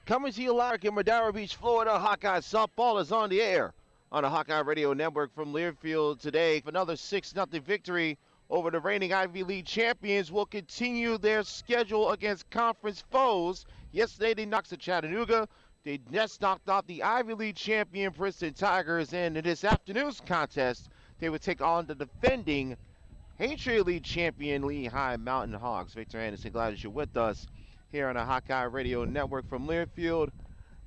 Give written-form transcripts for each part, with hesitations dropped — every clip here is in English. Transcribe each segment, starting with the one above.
Coming to you live in Madera Beach, Florida. Hawkeye softball is on the air on the Hawkeye Radio Network from Learfield today. Another 6-0 victory over the reigning Ivy League champions will continue their schedule against conference foes. Yesterday they knocked the Chattanooga. They just knocked off the Ivy League champion Princeton Tigers, and in this afternoon's contest, they would take on the defending Patriot League champion Lehigh Mountain Hawks. Victor Anderson, glad that you're with us here on the Hawkeye Radio Network from Learfield.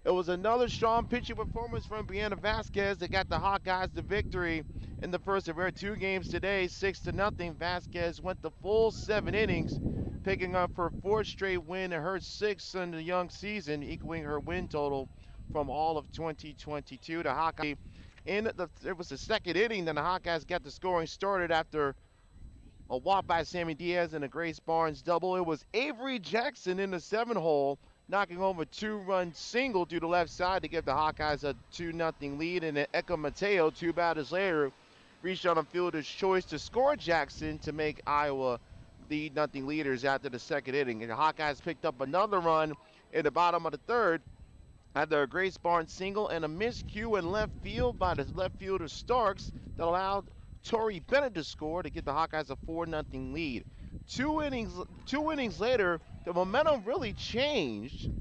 It was another strong pitching performance from Brianna Vasquez that got the Hawkeyes the victory in the first of her two games today, 6-0. Vasquez went the full 7 innings, picking up her fourth straight win and her sixth in the young season, equaling her win total from all of 2022. The Hawkeye, it was the second inning, then the Hawkeyes got the scoring started after a walk by Sammy Diaz and a Grace Barnes double. It was Avery Jackson in the 7-hole, knocking over a 2-run single to the left side to give the Hawkeyes a 2-0 lead. And then Eka Mateo, 2 batters later, reached on a fielder's choice to score Jackson to make Iowa lead nothing leaders after the second inning. And the Hawkeyes picked up another run in the bottom of the third after a Grace Barnes single and a miscue in left field by the left fielder Starks that allowed Tori Bennett to score to get the Hawkeyes a 4-0 lead. Two innings later, the momentum really changed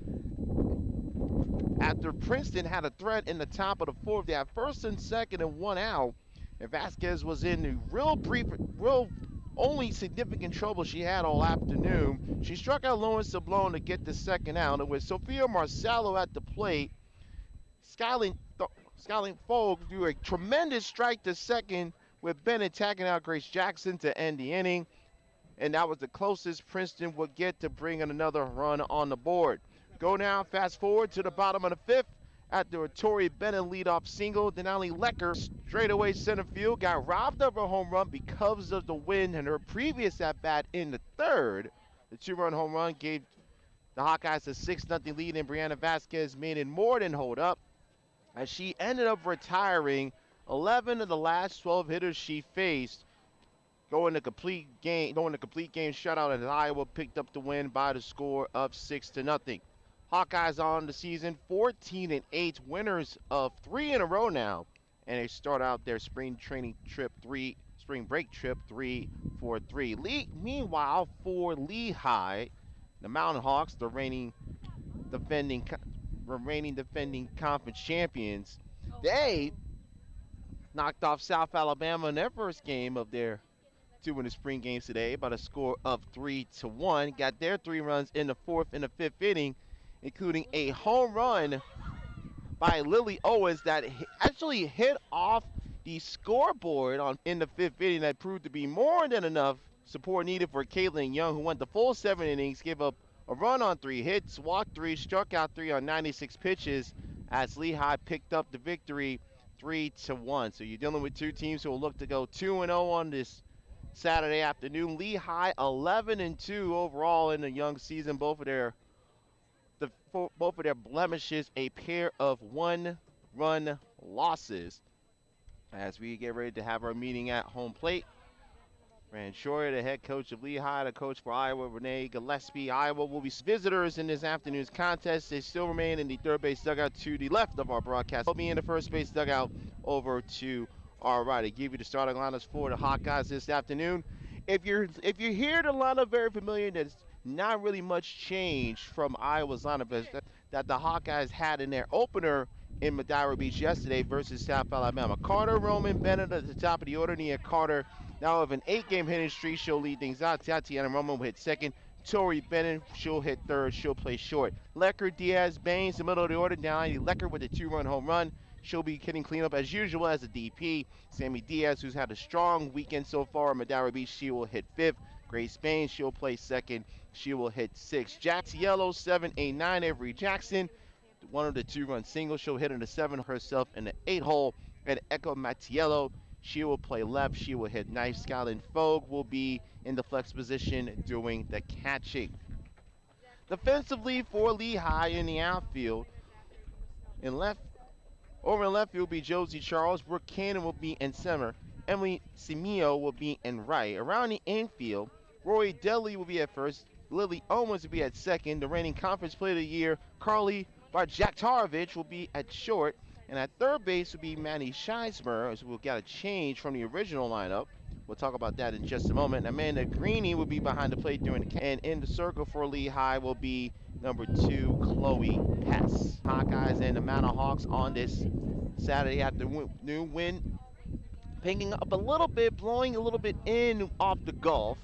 after Princeton had a threat in the top of the fourth. They had first and second and 1 out, and Vasquez was in the real only significant trouble she had all afternoon. She struck out Lawrence Sablon to get the second out, and with Sophia Marcello at the plate, Skyline Fogg threw a tremendous strike to second, with Bennett tagging out Grace Jackson to end the inning. And that was the closest Princeton would get to bring in another run on the board. Go now, fast forward to the bottom of the fifth. After a Tori Bennett leadoff single, Denali Lecker straightaway center field got robbed of a home run because of the wind in her previous at-bat in the third. The 2-run home run gave the Hawkeyes a 6-0 lead, and Brianna Vasquez made it more than hold up, as she ended up retiring 11 of the last 12 hitters she faced, going to complete game shutout, and Iowa picked up the win by the score of 6-0. Hawkeyes on the season 14-8, winners of 3 in a row now, and they start out their spring break trip 3-4-3. Meanwhile, for Lehigh, the Mountain Hawks, the reigning defending conference champions, they knocked off South Alabama in their first game of their 2 in the spring games today by a score of 3-1. Got their 3 runs in the fourth and the fifth inning, including a home run by Lily Owens that actually hit off the scoreboard in the fifth inning. That proved to be more than enough support needed for Caitlin Young, who went the full 7 innings, gave up a run on 3 hits, walked 3, struck out 3 on 96 pitches, as Lehigh picked up the victory 3-1. So you're dealing with two teams who will look to go 2-0 on this Saturday afternoon. Lehigh 11-2 overall in the young season. Both of their blemishes a pair of 1-run losses. As we get ready to have our meeting at home plate, Fran Shore, the head coach of Lehigh, the coach for Iowa, Renee Gillespie. Iowa will be visitors in this afternoon's contest. They still remain in the third base dugout to the left of our broadcast. They'll be in the first base dugout over to our right. I give you the starting lineups for the Hawkeyes this afternoon. If you're here, the lineup very familiar. There's not really much change from Iowa's lineup that the Hawkeyes had in their opener in Madera Beach yesterday versus South Alabama. Carter, Roman, Bennett at the top of the order. Nia Carter now with an 8-game hitting streak. She'll lead things out. Tatiana Roman will hit second. Tori Bennett, she'll hit third. She'll play short. Lecker, Diaz, Baines, the middle of the order. Now Lecker with a 2-run home run. She'll be hitting cleanup as usual as a DP. Sammy Diaz, who's had a strong weekend so far in Madera Beach, she will hit fifth. Grace Baines, she'll play second. She will hit sixth. Jax Yellow, 7, 8, 9. Avery Jackson, one of the 2-run singles. She'll hit in the 7 herself in the 8-hole. And Echo Mattiello, she will play left. She will hit ninth. Skyline Fogg will be in the flex position doing the catching. Defensively for Lehigh in the outfield, over in left field will be Josie Charles. Brooke Cannon will be in center. Emily Simio will be in right. Around the infield, Roy Deli will be at first. Lily Owens will be at second. The reigning conference player of the year, Carly Barjaktarovich will be at short, and at third base will be Manny Scheismer, as we'll get a change from the original lineup. We'll talk about that in just a moment. Amanda Greeny will be behind the plate during the and in the circle for Lehigh will be number 2, Chloe Hess. Hawkeyes and the Mountain Hawks on this Saturday afternoon wind picking up a little bit, blowing a little bit in off the Gulf.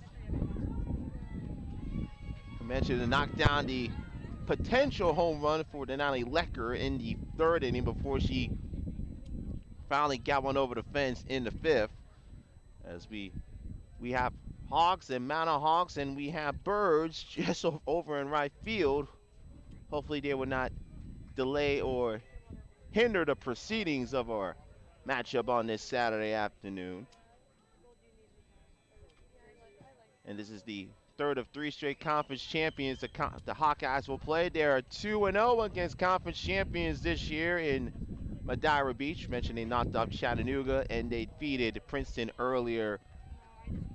I mentioned to knock down the potential home run for Denali Lecker in the third inning before she finally got one over the fence in the fifth. As we have Hawks and Mountain Hawks, and we have Birds just over in right field. Hopefully they will not delay or hinder the proceedings of our matchup on this Saturday afternoon. And this is the third of 3 straight conference champions the Hawkeyes will play. They are 2-0 against conference champions this year in Madeira Beach. Mentioned they knocked off Chattanooga and they defeated Princeton earlier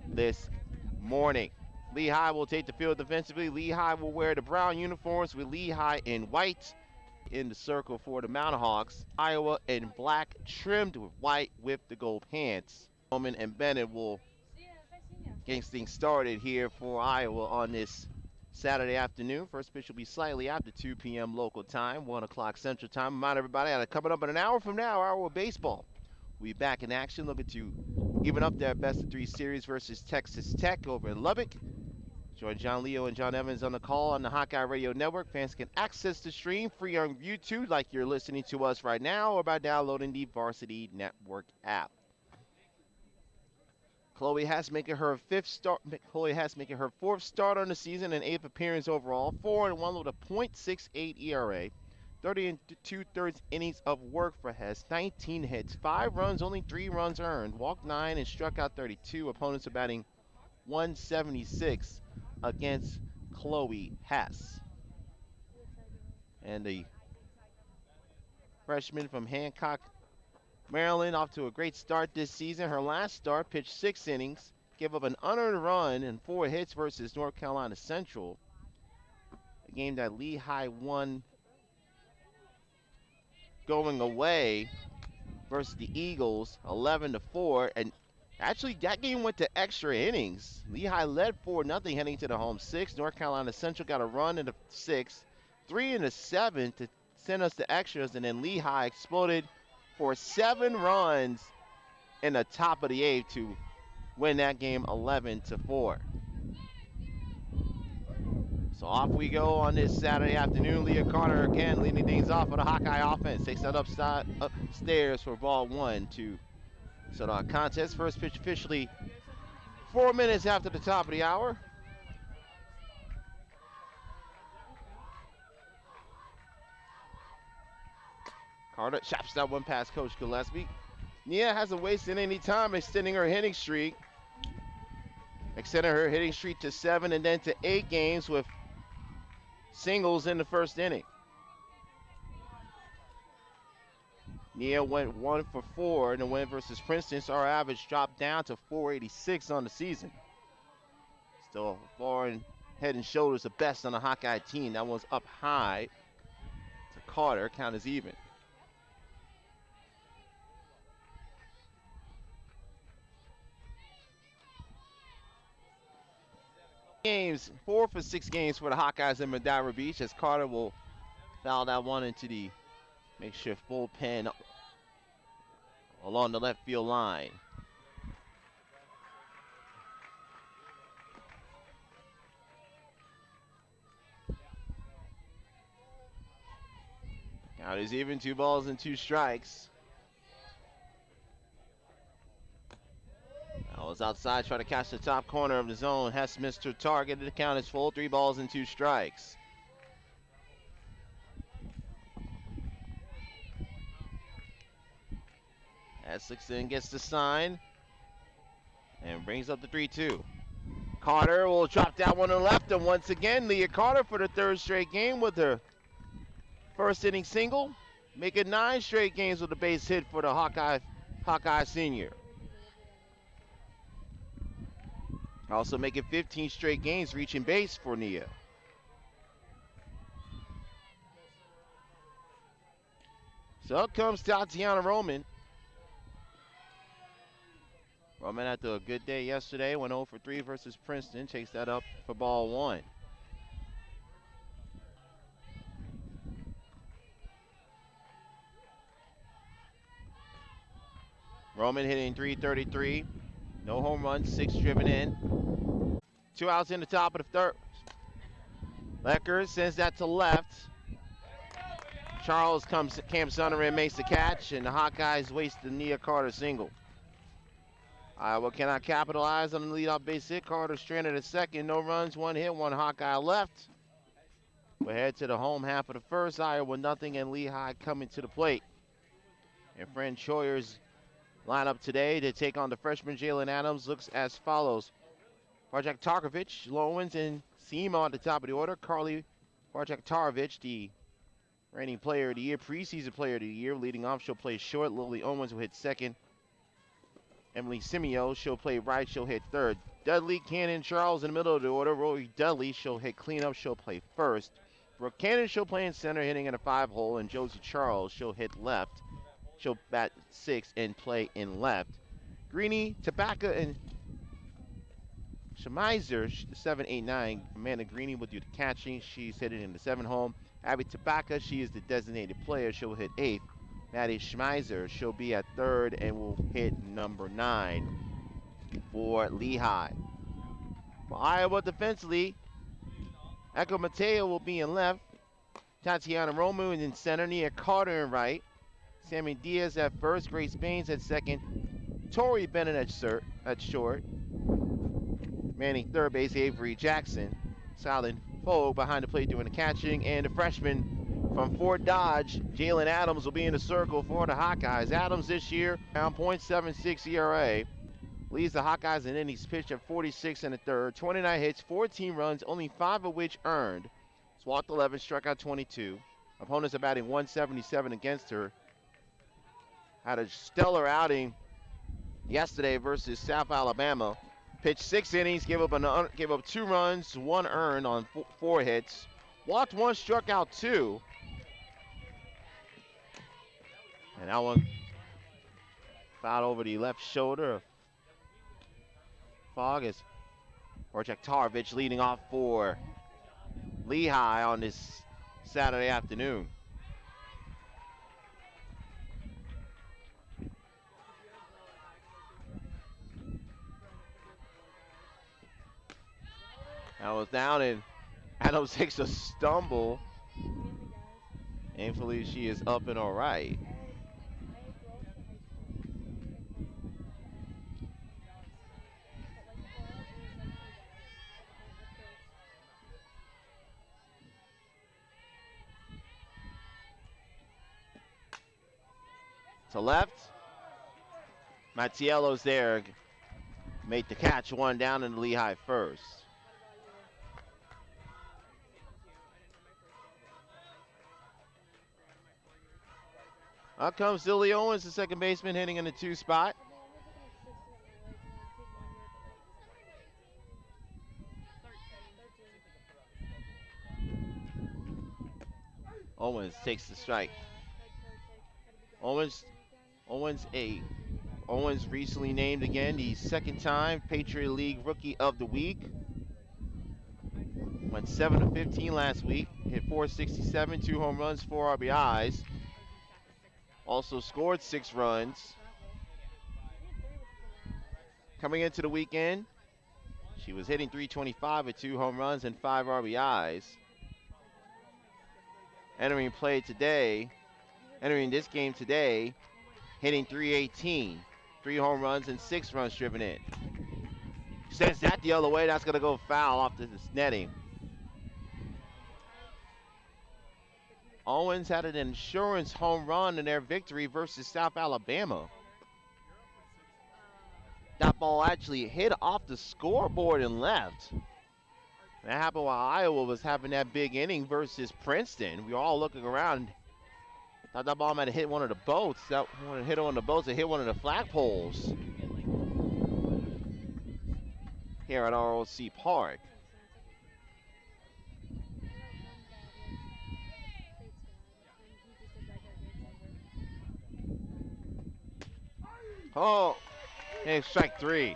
this morning. Lehigh will take the field defensively. Lehigh will wear the brown uniforms with Lehigh in white. In the circle for the Mountain Hawks, Iowa in black trimmed with white with the gold pants. Bowman and Bennett will get things started here for Iowa on this Saturday afternoon. First pitch will be slightly after 2 p.m. local time, 1 o'clock Central Time. Remind everybody, coming up in an hour from now, Iowa baseball. We'll be back in action, looking to even up their best-of-3 series versus Texas Tech over in Lubbock. Join John Leo and John Evans on the call on the Hawkeye Radio Network. Fans can access the stream free on YouTube like you're listening to us right now or by downloading the Varsity Network app. Chloe Hess making her 4th start on the season and 8th appearance overall. 4-1 with a .68 ERA. 30 and 2/3 innings of work for Hess. 19 hits, 5 runs, only 3 runs earned. Walked 9 and struck out 32. Opponents are batting .176 against Chloe Hess. And the freshman from Hancock, Maryland, off to a great start this season. Her last start, pitched 6 innings, gave up an unearned run and 4 hits versus North Carolina Central. A game that Lehigh won going away versus the Eagles, 11-4. And actually, that game went to extra innings. Lehigh led 4-0 heading to the home 6. North Carolina Central got a run in the 6th, 3 in the 7th to send us to extras, and then Lehigh exploded for 7 runs in the top of the 8th to win that game 11-4. So off we go on this Saturday afternoon. Leah Carter again leading things off for the Hawkeye offense. Takes that upstairs for ball 1 to start our contest. First pitch officially 4 minutes after the top of the hour. Carter chops that one past Coach Gillespie. Nia hasn't wasted any time extending her hitting streak. Extended her hitting streak to 7 and then to 8 games with singles in the first inning. Nia went 1 for 4 in the win versus Princeton, so our average dropped down to 486 on the season. Still far and head and shoulders the best on the Hawkeye team. That one's up high to Carter, count is even. Games, 4 for 6 games for the Hawkeyes in Madeira Beach, as Carter will foul that one into the makeshift bullpen along the left field line. Count is even, 2 balls and 2 strikes. I was outside trying to catch the top corner of the zone. Hess missed her target. The count is full. 3 balls and 2 strikes. Esselstyn gets the sign and brings up the 3-2. Carter will drop that one to the left, and once again, Leah Carter for the 3rd straight game with her first inning single, making 9 straight games with a base hit for the Hawkeye senior. Also making 15 straight games reaching base for Nia. So up comes Tatiana Roman. Roman after a good day yesterday, went 0 for 3 versus Princeton, takes that up for ball one. Roman hitting .333, no home runs, 6 driven in. 2 outs in the top of the third. Lecker sends that to left. Charles camps under and makes the catch, and the Hawkeyes waste the Nia Carter single. Iowa cannot capitalize on the leadoff base hit. Carter stranded at second, no runs, 1 hit, 1 Hawkeye left. We'll head to the home half of the first. Iowa nothing, and Lehigh coming to the plate. And Fran Troyer's lineup today to take on the freshman Jalen Adams looks as follows. Barjak Tarkovic, Lowens, and Seema at the top of the order. Carly Barjak Tarkovic, the reigning player of the year, preseason player of the year. Leading off, she'll play short. Lily Owens will hit second. Emily Simeo, she'll play right. She'll hit third. Dudley, Cannon, Charles in the middle of the order. Rory Dudley, she'll hit cleanup. She'll play first. Brooke Cannon, she'll play in center, hitting in a 5-hole. And Josie Charles, she'll hit left. She'll bat 6 and play in left. Greeny, Tabaka, and Schmeiser, 7, 8, 9. Amanda Greeny will do the catching. She's hitting in the 7 home. Abby Tabaka, she is the designated player. She'll hit 8th. Maddie Schmeiser, she'll be at 3rd and will hit number 9 for Lehigh. For Iowa defensively, Echo Mateo will be in left. Tatiana Romu in center, Nia Carter in right. Sammy Diaz at first, Grace Baines at second. Tori Bennett at short. Manning third base, Avery Jackson. Silent Fogue behind the plate doing the catching. And the freshman from Fort Dodge, Jalen Adams, will be in the circle for the Hawkeyes. Adams this year, around .76 ERA. Leads the Hawkeyes in innings pitched at 46 and a third. 29 hits, 14 runs, only 5 of which earned. Walked 11, struck out 22. Opponents are batting .177 against her. Had a stellar outing yesterday versus South Alabama. Pitched 6 innings, gave up 2 runs, 1 earned on 4 hits. Walked 1, struck out 2. And that one fouled over the left shoulder of Fogg as Barjak Tarkovic leading off for Lehigh on this Saturday afternoon. That was down, and Adams takes a stumble. Thankfully, she is up and all right. To left. Mattiello's there. Made the catch, 1 down in the Lehigh first. Out comes Lily Owens, the second baseman, hitting in the 2 spot. Owens takes the strike. Owens recently named again the 2nd time Patriot League Rookie of the Week. Went 7 of 15 last week. Hit .467, 2 home runs, 4 RBIs. Also scored 6 runs. Coming into the weekend, she was hitting .325 with 2 home runs and 5 RBIs. Entering this game today, hitting .318, 3 home runs and 6 runs driven in. Sends that the other way, that's going to go foul off this netting. Owens had an insurance home run in their victory versus South Alabama. That ball actually hit off the scoreboard and left. That happened while Iowa was having that big inning versus Princeton. We were all looking around. Thought that ball might have hit one of the boats. That one hit one of the boats. It hit one of the flagpoles here at ROC Park. Oh, and strike 3.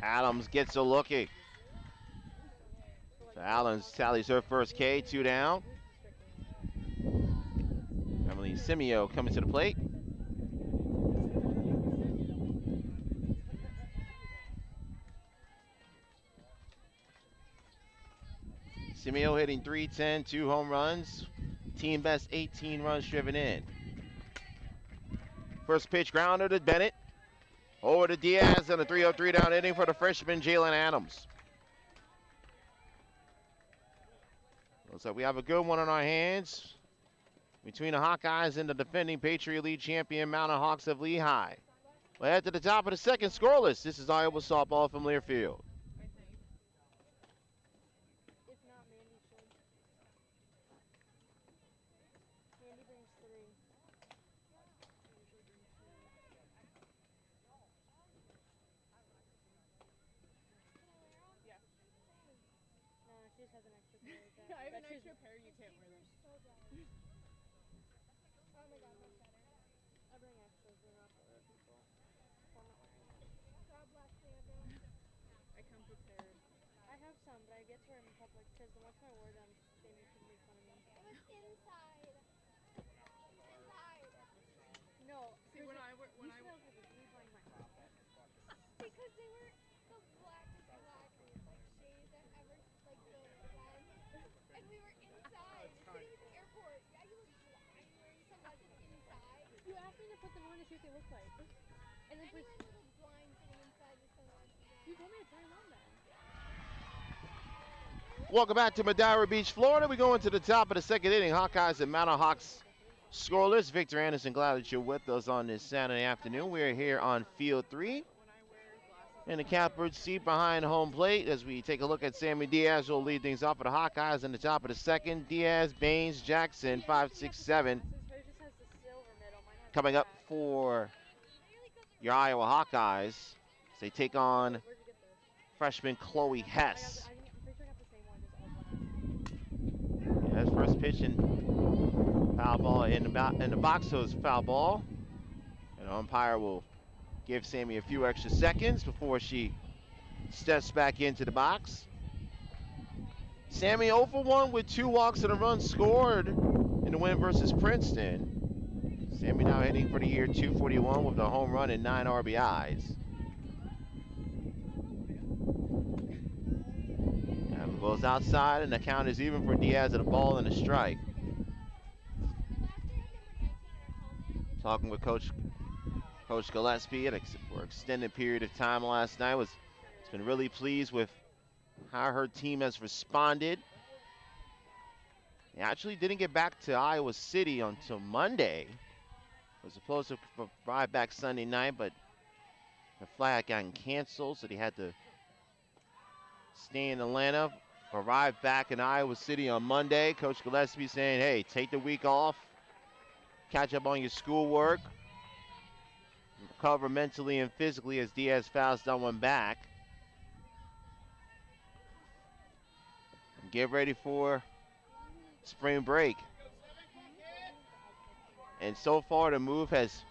Adams gets a lookie. So Adams tallies her first K, 2 down. Emily Simeo coming to the plate. Simeo hitting .310, 2 home runs. Team best 18 runs driven in. First pitch grounder to Bennett. Over to Diaz and a 3-0-3 down inning for the freshman Jalen Adams. Looks like we have a good one on our hands between the Hawkeyes and the defending Patriot League champion Mountain Hawks of Lehigh. We'll head to the top of the second, scoreless. This is Iowa softball from Learfield. I have an extra pair, you can't wear them. Oh my god, much better. I bring extras, they're not for other people. I'm not wearing them. God bless Brandon. I come prepared. I have some, but I get to wear them in public because the one time I wore them, they could make fun of me. It was inside. Inside. No. See, when I wear, when I was like, "Can you find my outfit?" Because they were the blackest like shades I've ever like been in. And we were inside, sitting at the airport. Yeah, you look blind wearing sunglasses inside. you asked me to put them on to see what they look like. And then you were a little blind sitting inside with sunglasses on. you told me to try them on then. Welcome back to Madeira Beach, Florida. We go into the top of the second inning. Hawkeyes and Mountain Hawks scoreless. Victor Anderson, glad that you're with us on this Saturday afternoon. We're here on Field 3 in the catbird seat behind home plate as we take a look at Sammy Diaz, who will lead things off for the Hawkeyes in the top of the second. Diaz, Baines, Jackson, 5, 6, 7. Coming up for your Iowa Hawkeyes as they take on freshman Chloe Hess. That's first pitch and foul ball in the box, so it's foul ball. And the umpire will give Sammy a few extra seconds before she steps back into the box. Sammy 0 for 1 with 2 walks and a run scored in the win versus Princeton. Sammy now hitting for the year .241 with a home run and 9 RBIs. And goes outside, and the count is even for Diaz at a ball and a strike. Talking with Coach Gillespie for an extended period of time last night. Has been really pleased with how her team has responded. They actually didn't get back to Iowa City until Monday. Was supposed to arrive back Sunday night, but the flight got canceled, so they had to stay in Atlanta. Arrived back in Iowa City on Monday. Coach Gillespie saying, hey, take the week off, catch up on your schoolwork, recover mentally and physically as Diaz fouls down one back. And get ready for spring break. And so far the move has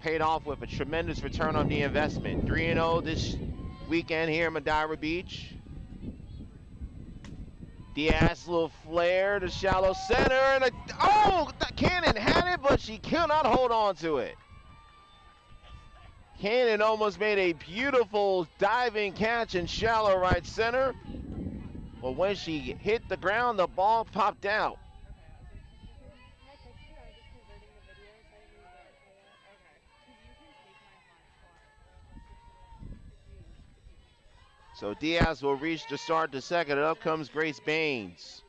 paid off with a tremendous return on the investment. 3-0 this weekend here in Madeira Beach. Diaz, little flare to shallow center, and Cannon had it, but she cannot hold on to it. Cannon almost made a beautiful diving catch in shallow right center, but when she hit the ground, the ball popped out. So Diaz will reach to start the second, and up comes Grace Baines.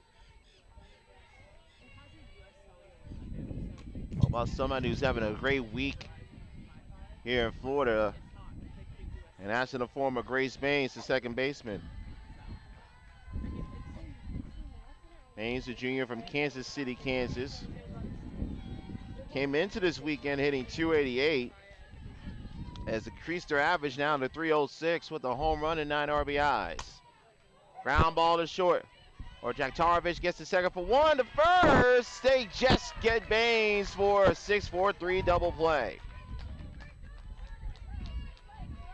How about somebody who's having a great week here in Florida? And that's in the form of Grace Baines, the second baseman. Baines, a junior from Kansas City, Kansas. Came into this weekend hitting .288. Has increased her average now to .306 with a home run and 9 RBIs. Ground ball to short. Or Jaktarovich gets the second for 1 to first. They just get Baines for a 6-4-3 double play.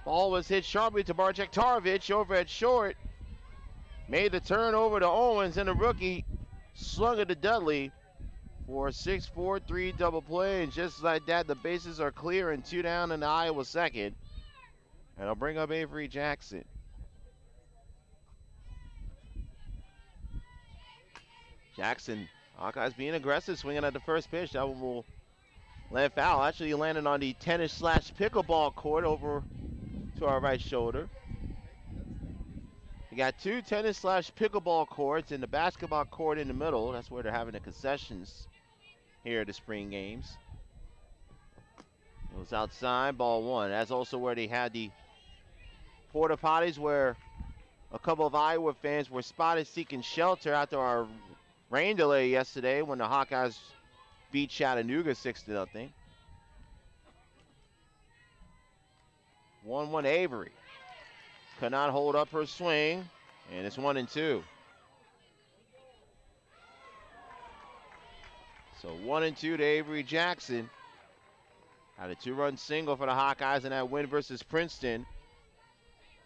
Ball was hit sharply to Barjek over at short. Made the turn over to Owens, and the rookie slung it to Dudley for a 6-4-3 double play. And just like that, the bases are clear and 2 down in the Iowa second. And I'll bring up Avery Jackson. Jackson, Hawkeyes being aggressive, swinging at the first pitch. That one will land foul. Actually, he landed on the tennis/pickleball court over to our right shoulder. You got 2 tennis/pickleball courts and the basketball court in the middle. That's where they're having the concessions here at the spring games. It was outside, ball 1. That's also where they had the porta potties where a couple of Iowa fans were spotted seeking shelter after our rain delay yesterday when the Hawkeyes beat Chattanooga 6-0. 1-1 Avery. Could not hold up her swing, and it's 1-2. So 1-2 to Avery Jackson. Had a 2-run single for the Hawkeyes in that win versus Princeton.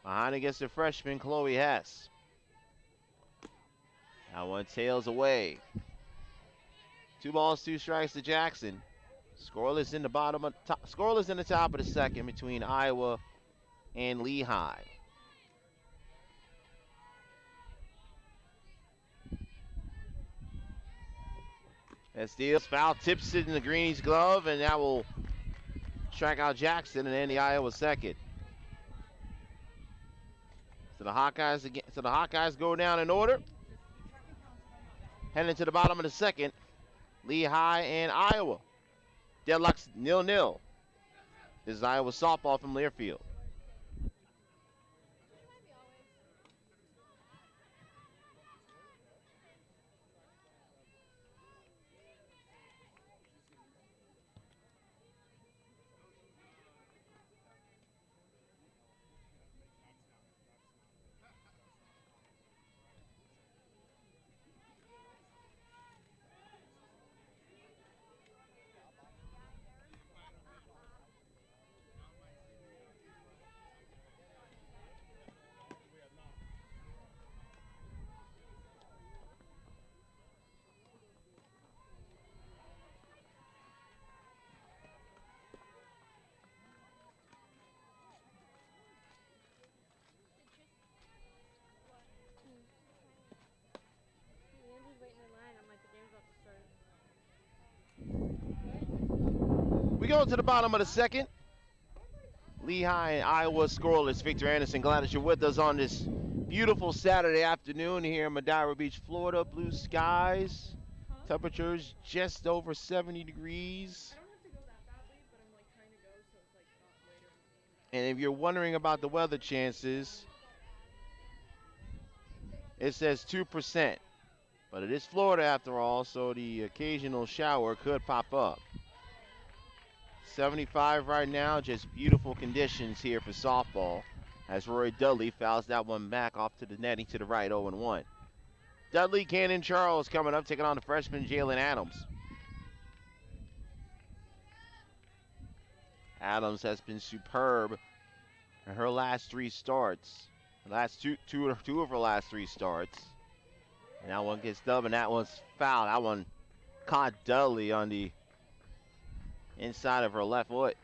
Behind against the freshman Chloe Hess. That one tails away. 2 balls, 2 strikes to Jackson. Scoreless in the scoreless in the top of the second between Iowa and Lehigh. That steals, foul, tips it in the Greenie's glove, and that will strike out Jackson and end the Iowa second. So the Hawkeyes go down in order. Heading to the bottom of the second, Lehigh and Iowa. Deadlock's 0-0. This is Iowa softball from Learfield. We go to the bottom of the second. Lehigh and Iowa scoreless. Victor Anderson, glad that you're with us on this beautiful Saturday afternoon here in Madeira Beach, Florida. Blue skies. Temperatures just over 70 degrees. I don't have to go that badly, but I'm like trying to go so it's like not later in the game. And if you're wondering about the weather chances, it says 2%. But it is Florida after all, so the occasional shower could pop up. 75 right now, just beautiful conditions here for softball as Rory Dudley fouls that one back off to the netting to the right, 0-1. Dudley, Cannon Charles coming up, taking on the freshman Jalen Adams. Adams has been superb in her last 3 starts. The last two of her last 3 starts. And that one gets dubbed, and that one's fouled. That one caught Dudley on the inside of her left foot.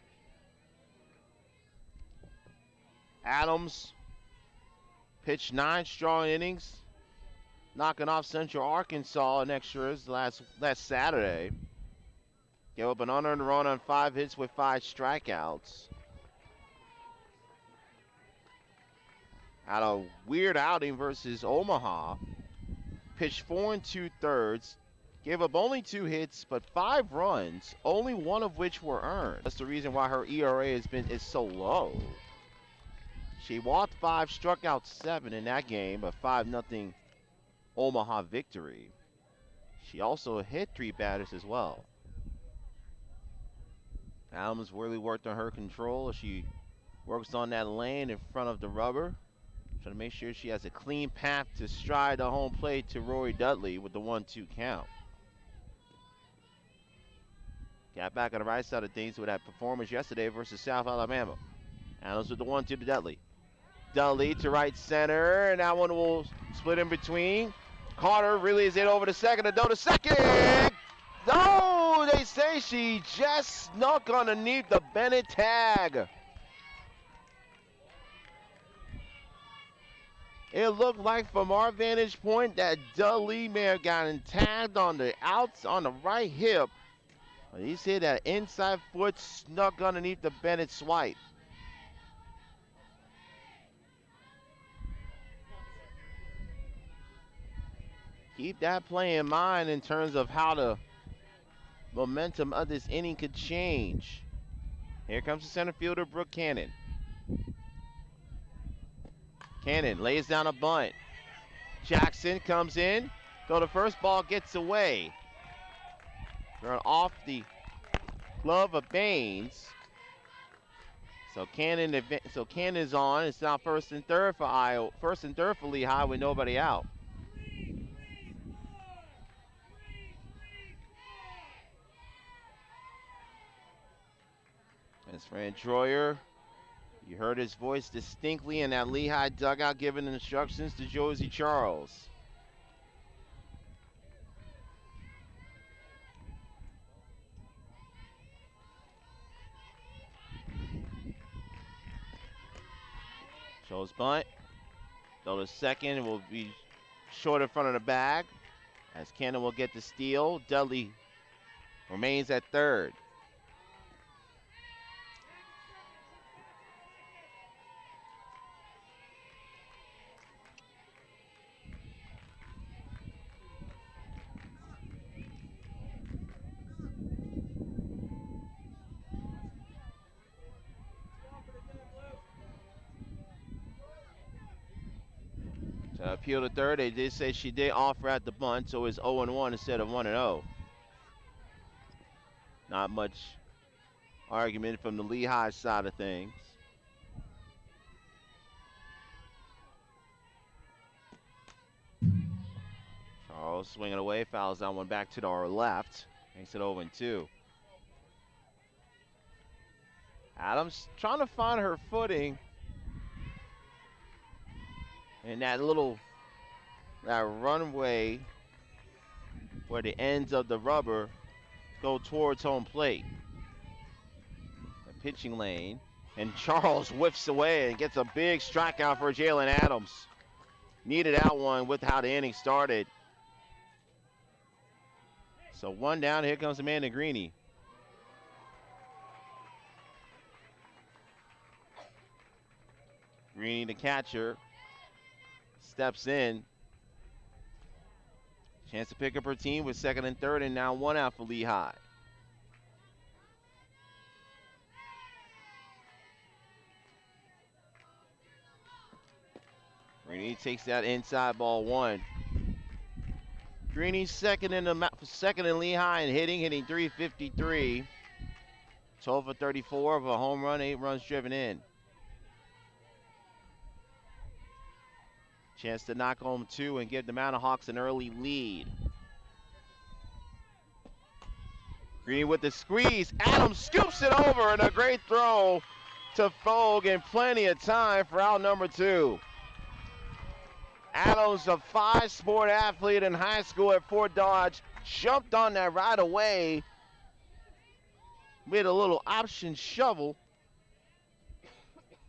Adams pitched 9 strong innings, knocking off Central Arkansas in extras last Saturday. Gave up an unearned run on 5 hits with 5 strikeouts. Had a weird outing versus Omaha. Pitched 4 2/3. Gave up only 2 hits, but 5 runs, only 1 of which were earned. That's the reason why her ERA is so low. She walked 5, struck out 7 in that game, a 5-0 Omaha victory. She also hit 3 batters as well. Adams really worked on her control as she works on that lane in front of the rubber. Trying to make sure she has a clean path to stride the home plate to Rory Dudley with the 1-2 count. Got back on the right side of things with that performance yesterday versus South Alabama. Adams with the 1-2 to Dudley. Dudley to right center, and that one will split in between. Carter relays it over to second, and to second. No, they say she just snuck underneath the Bennett tag. It looked like from our vantage point that Dudley may have gotten tagged on the right hip. He said that inside foot snuck underneath the Bennett swipe. Keep that play in mind in terms of how the momentum of this inning could change. Here comes the center fielder, Brooke Cannon. Cannon lays down a bunt. Jackson comes in. Go to first, ball gets away. Thrown off the glove of Baines. So Cannon's on. It's now first and third for Iowa. First and third for Lehigh with nobody out. As Fran Troyer, you heard his voice distinctly in that Lehigh dugout giving instructions to Josie Charles. Shows bunt. Go to second, will be short in front of the bag as Cannon will get the steal. Dudley remains at third. Appeal to third. They did say she did offer at the bunt, so it's 0-1 instead of 1-0. Not much argument from the Lehigh side of things. Charles swinging away, fouls that one back to our left. Makes it 0-2. Adams trying to find her footing. And that runway where the ends of the rubber go towards home plate. The pitching lane. And Charles whiffs away and gets a big strikeout for Jalen Adams. Needed that one with how the inning started. So one down, here comes Amanda Greeny. Greeny, the catcher, steps in. Chance to pick up her team with second and third, and now one out for Lehigh. Greeny takes that inside, ball one. Greeny's second in Lehigh and hitting 353. 12 for 34 of a home run, 8 runs driven in. Chance to knock home 2 and give the Mountain Hawks an early lead. Greeny with the squeeze. Adams scoops it over, and a great throw to Fogue, and plenty of time for out number 2. Adams, a 5-sport athlete in high school at Fort Dodge, jumped on that right away. Made a little option shovel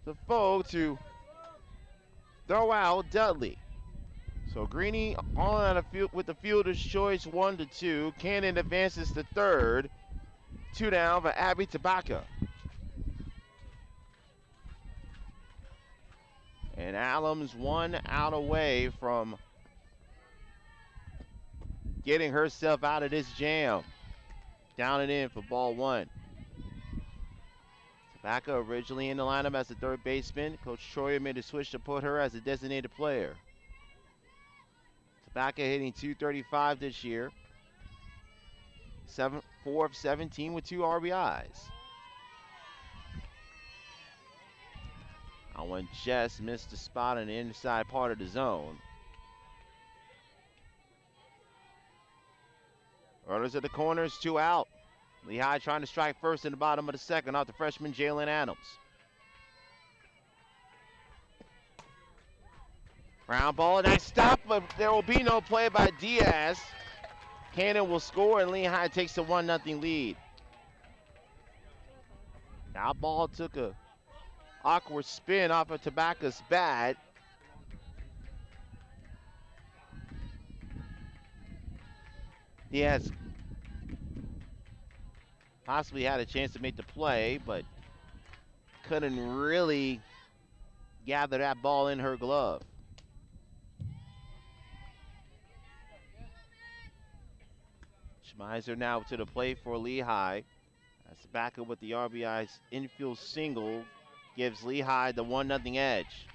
to Fogue to throw out Dudley. So Greeny on out of field with the fielder's choice, 1-2. Cannon advances to third. 2 down for Abby Tabaka. And Adams 1 out away from getting herself out of this jam. Down and in for ball 1. Tabaka originally in the lineup as a third baseman. Coach Troyer made a switch to put her as a designated player. Tabaka hitting .235 this year. 4 of 17 with 2 RBIs. One just missed the spot in the inside part of the zone. Runners at the corners, 2 out. Lehigh trying to strike first in the bottom of the second off the freshman Jalen Adams. Ground ball, nice stop, but there will be no play by Diaz. Cannon will score, and Lehigh takes a 1-0 lead. That ball took a awkward spin off of Tabaka's bat. Diaz possibly had a chance to make the play, but couldn't really gather that ball in her glove. Schmeiser now to the plate for Lehigh. That's back up with the RBI's infield single. Gives Lehigh the 1-0 edge.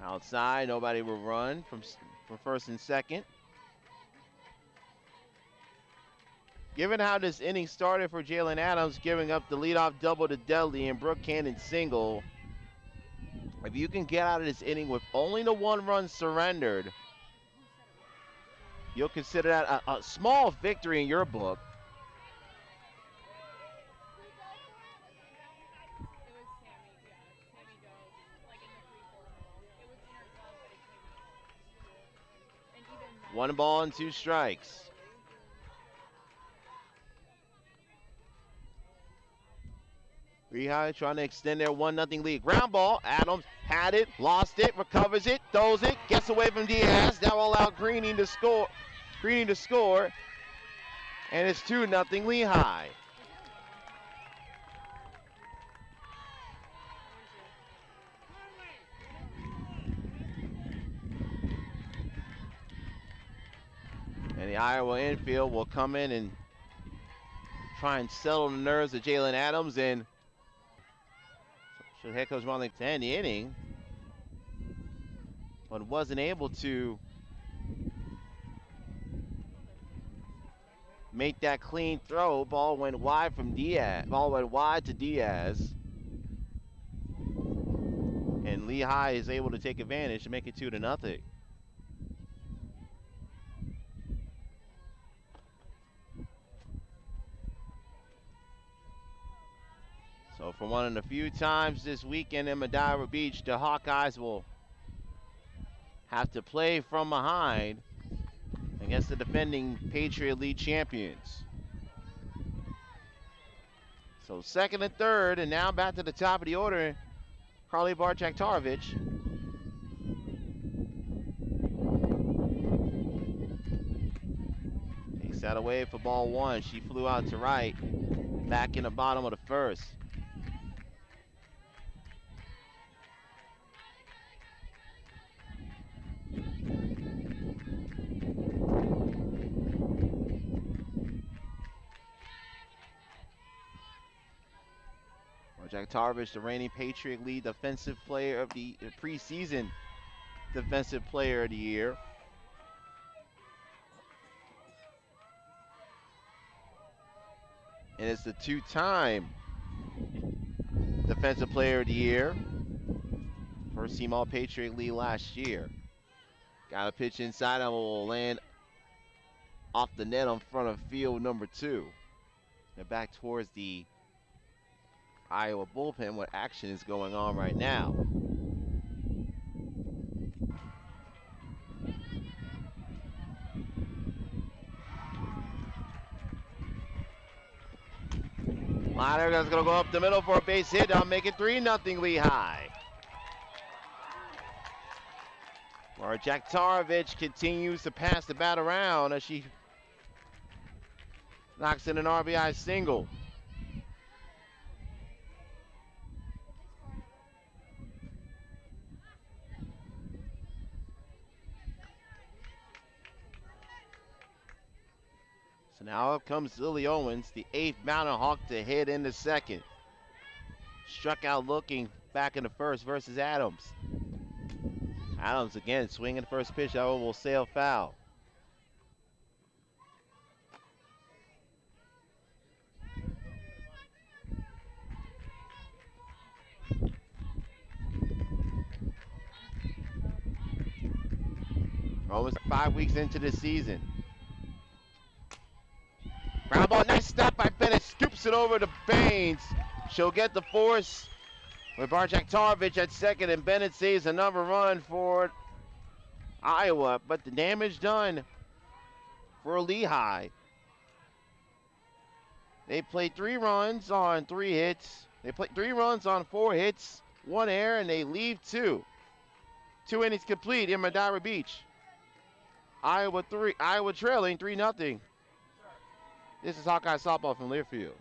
Outside, nobody will run from first and second. Given how this inning started for Jalen Adams, giving up the leadoff double to Dudley and Brooke Cannon single, if you can get out of this inning with only the 1 run surrendered, you'll consider that a small victory in your book. One ball and 2 strikes. Lehigh trying to extend their 1-0 lead. Ground ball, Adams had it, lost it, recovers it, throws it, gets away from Diaz. That will allow Greening to score. And it's 2-0 Lehigh. And the Iowa infield will come in and try and settle the nerves of Jalen Adams. And so head coach Ron to end the inning, but wasn't able to make that clean throw. Ball went wide from Diaz. Ball went wide to Diaz. And Lehigh is able to take advantage to make it 2-0. So for one of the few times this weekend in Madeira Beach, the Hawkeyes will have to play from behind against the defending Patriot League champions. So second and third, and now back to the top of the order, Carly Barczak-Tarovich. Takes that away for ball 1. She flew out to right, back in the bottom of the first. Barczak-Tarovich, the reigning Patriot League Defensive Player of the preseason Defensive Player of the Year. And it's the 2-time Defensive Player of the Year. First team All-Patriot League last year. Got a pitch inside and will land off the net on front of field number 2. They're back towards the Iowa bullpen where action is going on right now. Liner is going to go up the middle for a base hit. I'll make it 3-0 Lehigh. Barczak-Tarovich continues to pass the bat around as she knocks in an RBI single. So now up comes Lily Owens, the 8th Mountain Hawk to hit in the second. Struck out looking back in the first versus Adams. Adams again swinging the first pitch, that will sail foul. Almost 5 weeks into the season. Ground ball, nice stop by Bennett, scoops it over to Baines. She'll get the force with Barjak Tarvich at second, and Bennett saves another run for Iowa, but the damage done for Lehigh. They played 3 runs on 3 hits. They played 3 runs on 4 hits, 1 error, and they leave 2. 2 innings complete in Madeira Beach. Iowa trailing 3-0. This is Hawkeye softball from Learfield.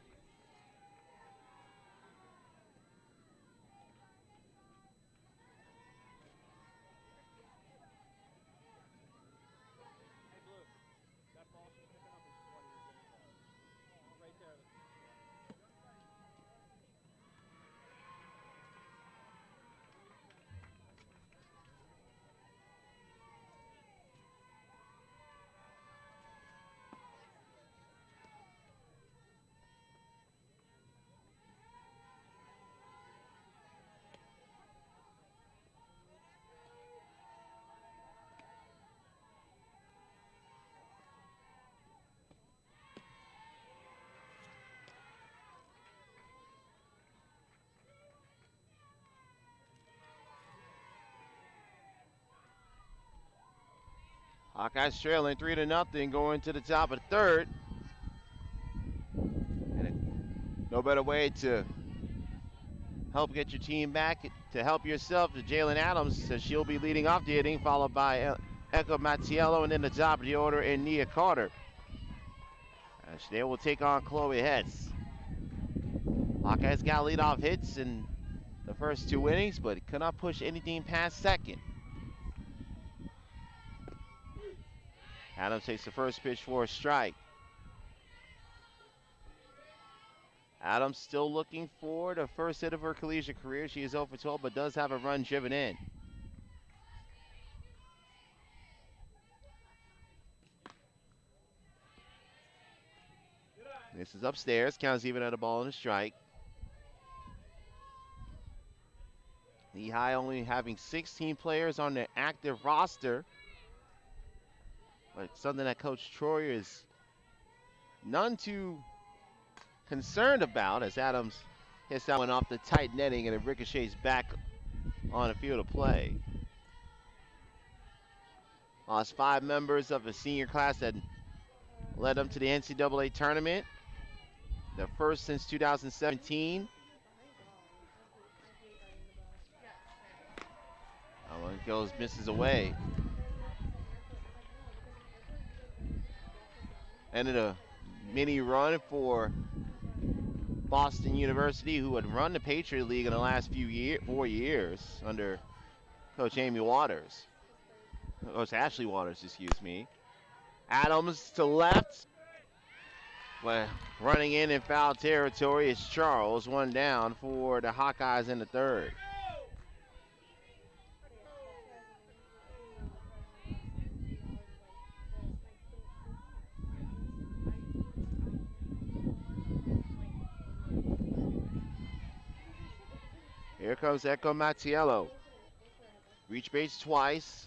Hawkeyes trailing 3-0 going to the top of the third. And no better way to help get your team back, to help yourself, to Jalen Adams, as she'll be leading off the inning, followed by Echo Mattiello, and then the top of the order in Nia Carter. As they will take on Chloe Hetz. Hawkeyes got leadoff hits in the first 2 innings, but could not push anything past second. Adams takes the first pitch for a strike. Adams still looking for the first hit of her collegiate career. She is 0 for 12, but does have a run driven in. This is upstairs. Counts even at a ball and a strike. Lehigh only having 16 players on their active roster. But something that Coach Troyer is none too concerned about, as Adams hits that one off the tight netting and it ricochets back on the field of play. Lost 5 members of a senior class that led them to the NCAA tournament, the first since 2017. That one goes, misses away. Ended a mini run for Boston University, who had run the Patriot League in the last 4 years under Coach Amy Waters. Coach Ashley Waters, excuse me. Adams to left. Well, running in foul territory is Charles. 1 down for the Hawkeyes in the third. Here comes Echo Mattiello. Reach base twice.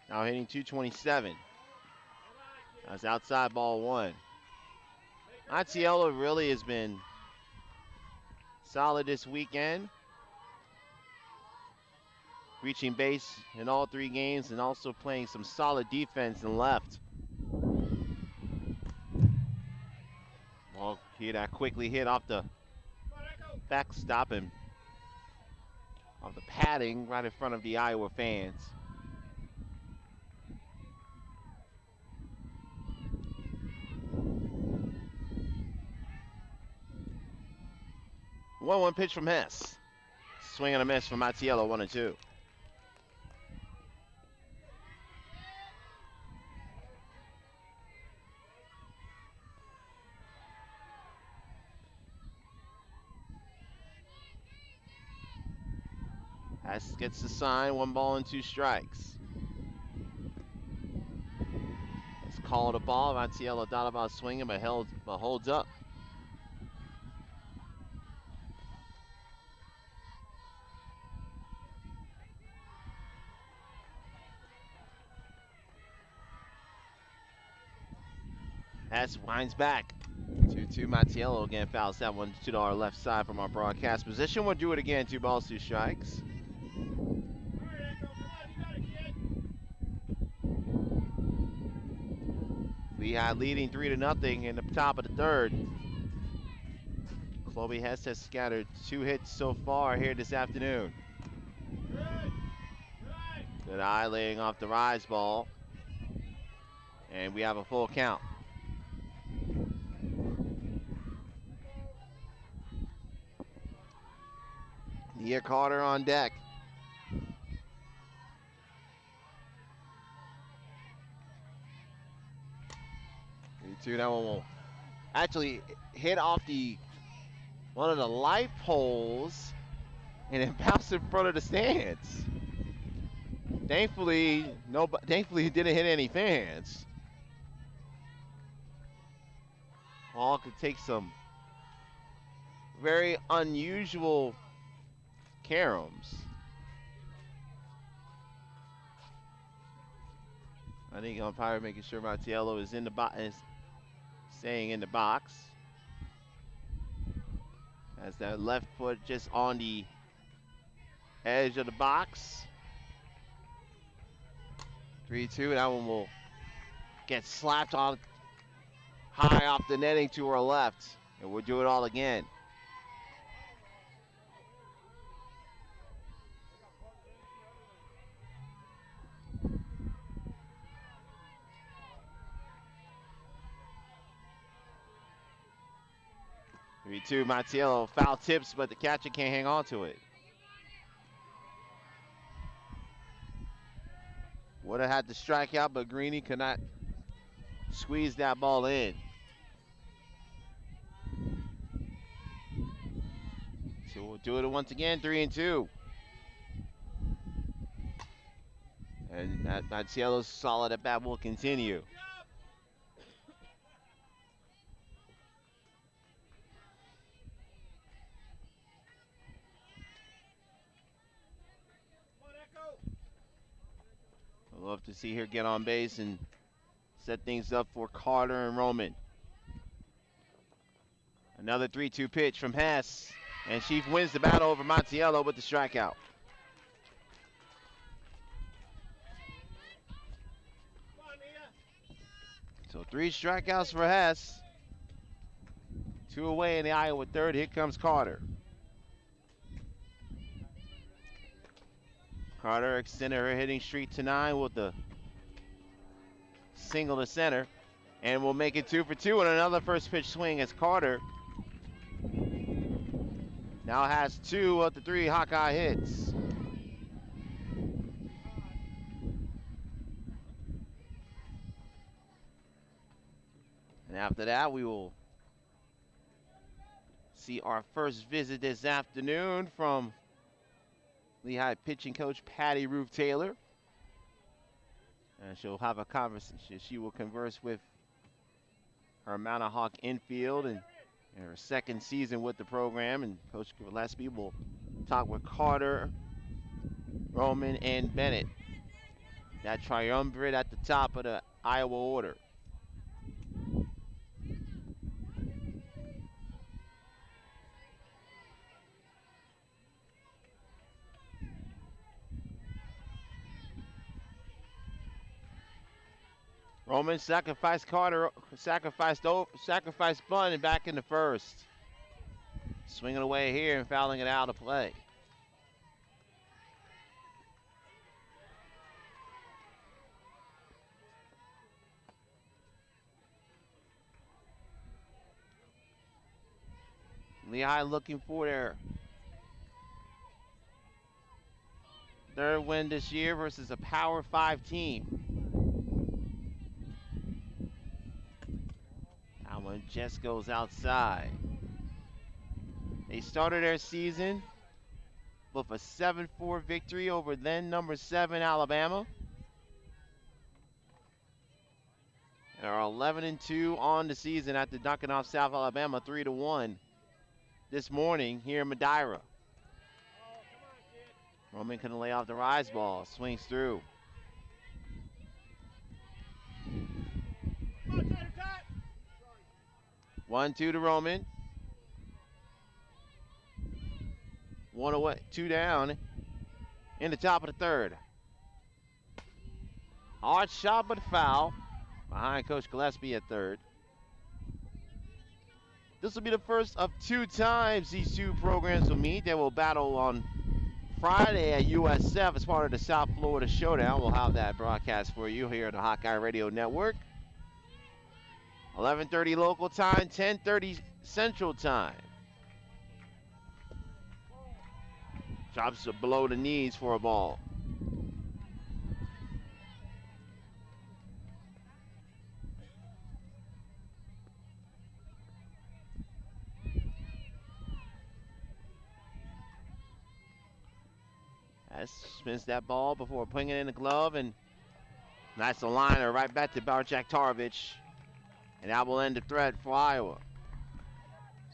Now hitting 227. That's outside ball 1. Mattiello really has been solid this weekend. Reaching base in all 3 games and also playing some solid defense in left. Well, here that quickly hit off the backstop and of the padding right in front of the Iowa fans. One pitch from Hess. Swing and a miss from Mattiello, 1-2. Hess gets the sign, 1 ball and 2 strikes. It's called a ball. Mattiello thought about swinging, but holds up. Hess winds back. 2-2. Mattiello again fouls that one to our left side from our broadcast position. We'll do it again. 2 balls, 2 strikes. Lehigh leading 3-0 in the top of the third. Chloe Hess has scattered 2 hits so far here this afternoon. Good eye laying off the rise ball. And we have a full count. Nia Carter on deck. 3-2. That one will actually hit off one of the light poles and it bounced in front of the stands. Thankfully, thankfully it didn't hit any fans. Ball could take some very unusual caroms. I think umpire making sure Mattiello is in the box, is staying in the box. Has that left foot just on the edge of the box. 3-2. That one will get slapped on high off the netting to our left, and we'll do it all again. Three-two. Mattiello foul tips, but the catcher can't hang on to it. Would have had to strike out, but Greeny could not squeeze that ball in. So we'll do it once again, 3-2. And Mattiello's solid at bat will continue. I'd love to see her get on base and set things up for Carter and Roman. Another 3-2 pitch from Hess, and she wins the battle over Mattiello with the strikeout. So 3 strikeouts for Hess. 2 away in the Iowa third. Here comes Carter. Carter extended her hitting streak to 9 with the single to center. And we'll make it 2 for 2 and another first pitch swing as Carter now has 2 of the 3 Hawkeye hits. And after that, we will see our first visit this afternoon from Lehigh pitching coach Patty Ruth Taylor. And she'll have a conversation. She will converse with her Mount Hawk infield and in her second season with the program. And Coach Gillespie will talk with Carter, Roman, and Bennett. That triumvirate at the top of the Iowa order. Roman sacrificed Carter, sacrificed bunt and back in the first. Swinging away here and fouling it out of play. Lehigh looking for their third win this year versus a Power 5 team. That one just goes outside. They started their season with a 7-4 victory over then number 7 Alabama. They are 11-2 on the season after knocking off South Alabama 3-1 this morning here in Madeira. Roman couldn't lay off the rise ball, swings through. 1-2 to Roman. 1 away, 2 down in the top of the third. Hard shot, but foul. Behind Coach Gillespie at third. This will be the first of 2 times these 2 programs will meet. They will battle on Friday at USF as part of the South Florida Showdown. We'll have that broadcast for you here at the Hawkeye Radio Network. 11:30 local time, 10:30 Central time. Drops below the knees for a ball. As spins that ball before putting it in the glove, and nice liner right back to Barjak Tarovich. And that will end the threat for Iowa.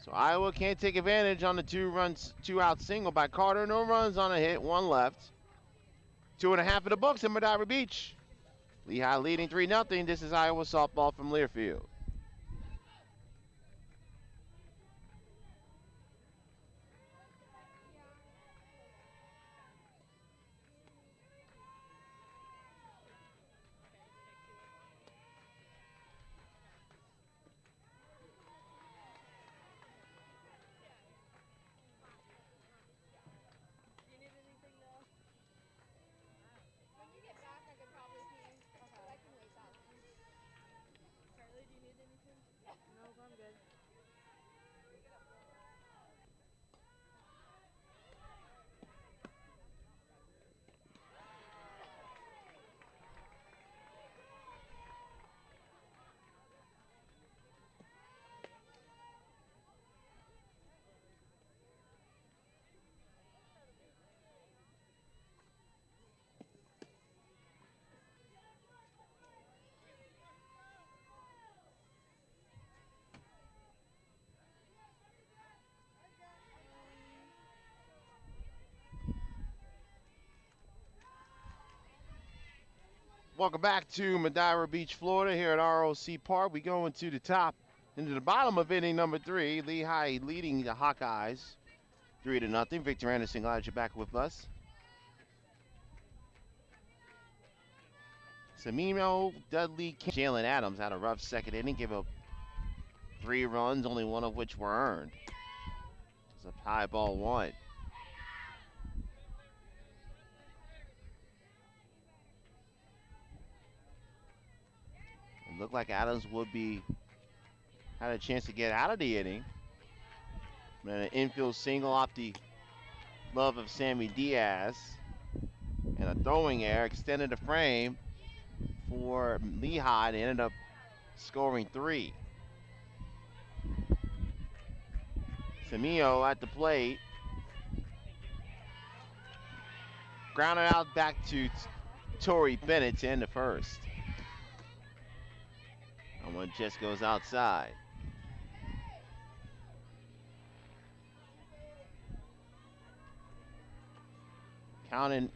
So Iowa can't take advantage on the 2-out single by Carter. No runs on a hit, 1 left. 2.5 in the books in Madeira Beach. Lehigh leading 3-0. This is Iowa softball from Learfield. Do you need anything though? When you get back, I could probably pee. But I can wait that long. Charlie, do you need anything? No, I'm good. Welcome back to Madeira Beach, Florida, here at ROC Park. We go into the bottom of inning number 3. Lehigh leading the Hawkeyes 3-0. Victor Anderson, glad you're back with us. Samino, Dudley, Jalen Adams had a rough second inning, gave up 3 runs, only 1 of which were earned. It's a high ball 1. Looked like Adams had a chance to get out of the inning. And an infield single off the glove of Sammy Diaz. And a throwing error extended the frame for Lehigh. They ended up scoring 3. Samio at the plate. Grounded out back to Torrey Bennett to end the first. And one just goes outside. Counting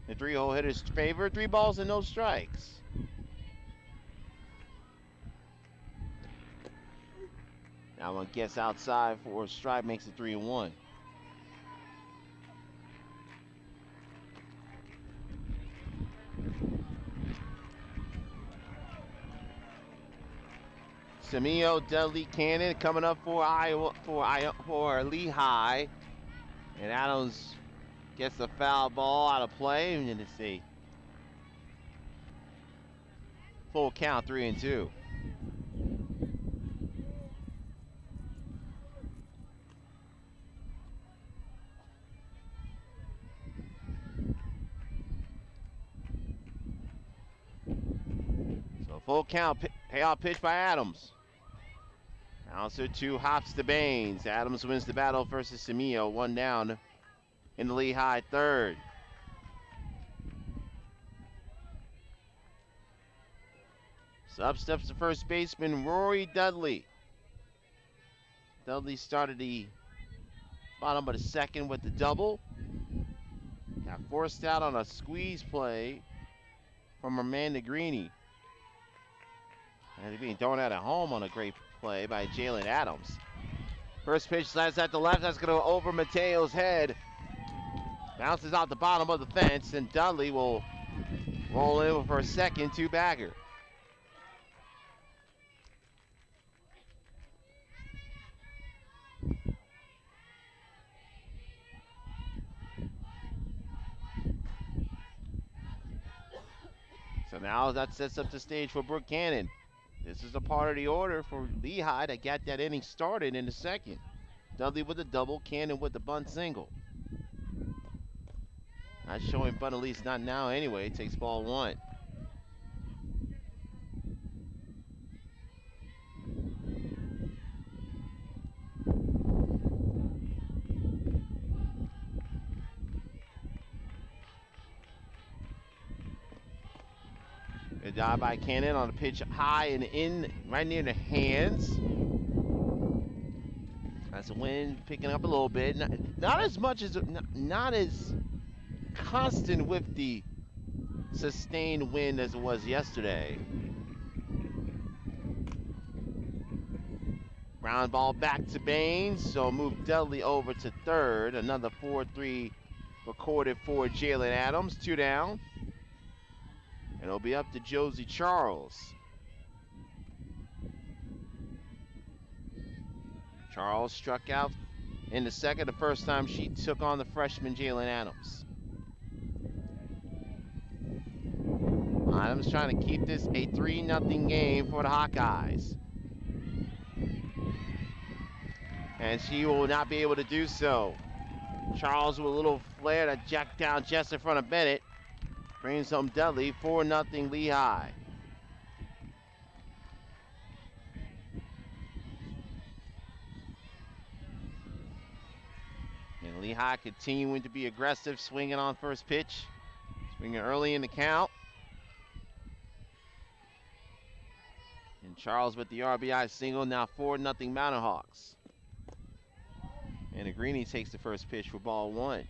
the 3-hole hitter's favor, 3 balls and no strikes. Now one gets outside for a strike, makes it 3-1. Samio, Dudley, Cannon coming up for Lehigh, and Adams gets the foul ball out of play, and then it's a full count, 3-2. So full count, payoff pitch by Adams. Also 2 hops to Baines. Adams wins the battle versus Samio. 1 down in the Lehigh third. So up steps the first baseman, Rory Dudley. Dudley started the bottom of the second with the double. Got forced out on a squeeze play from Amanda Greeny. And he's being thrown out at home on a great play by Jalen Adams. First pitch slides at the left. That's going to go over Mateo's head. Bounces out the bottom of the fence, and Dudley will roll in for a second two-bagger. So now that sets up the stage for Brooke Cannon. This is a part of the order for Lehigh to get that inning started in the second. Dudley with a double, Cannon with the bunt single. Not showing bunt, at least not now anyway. Takes ball one. Good job by Cannon on the pitch high and in, right near the hands. That's the wind picking up a little bit. Not as much as, not as constant with the sustained wind as it was yesterday. Ground ball back to Baines, so move Dudley over to third. Another 4-3 recorded for Jalen Adams. 2 down. And it'll be up to Josie Charles. Charles struck out in the second, the first time she took on the freshman Jalen Adams. Adams trying to keep this a 3-0 game for the Hawkeyes. And she will not be able to do so. Charles with a little flare to jack down just in front of Bennett. Brings home Dudley, 4-0 Lehigh. And Lehigh continuing to be aggressive, swinging on first pitch. Swinging early in the count. And Charles with the RBI single, now 4-0 Mountain Hawks. And Greeny takes the first pitch for ball one.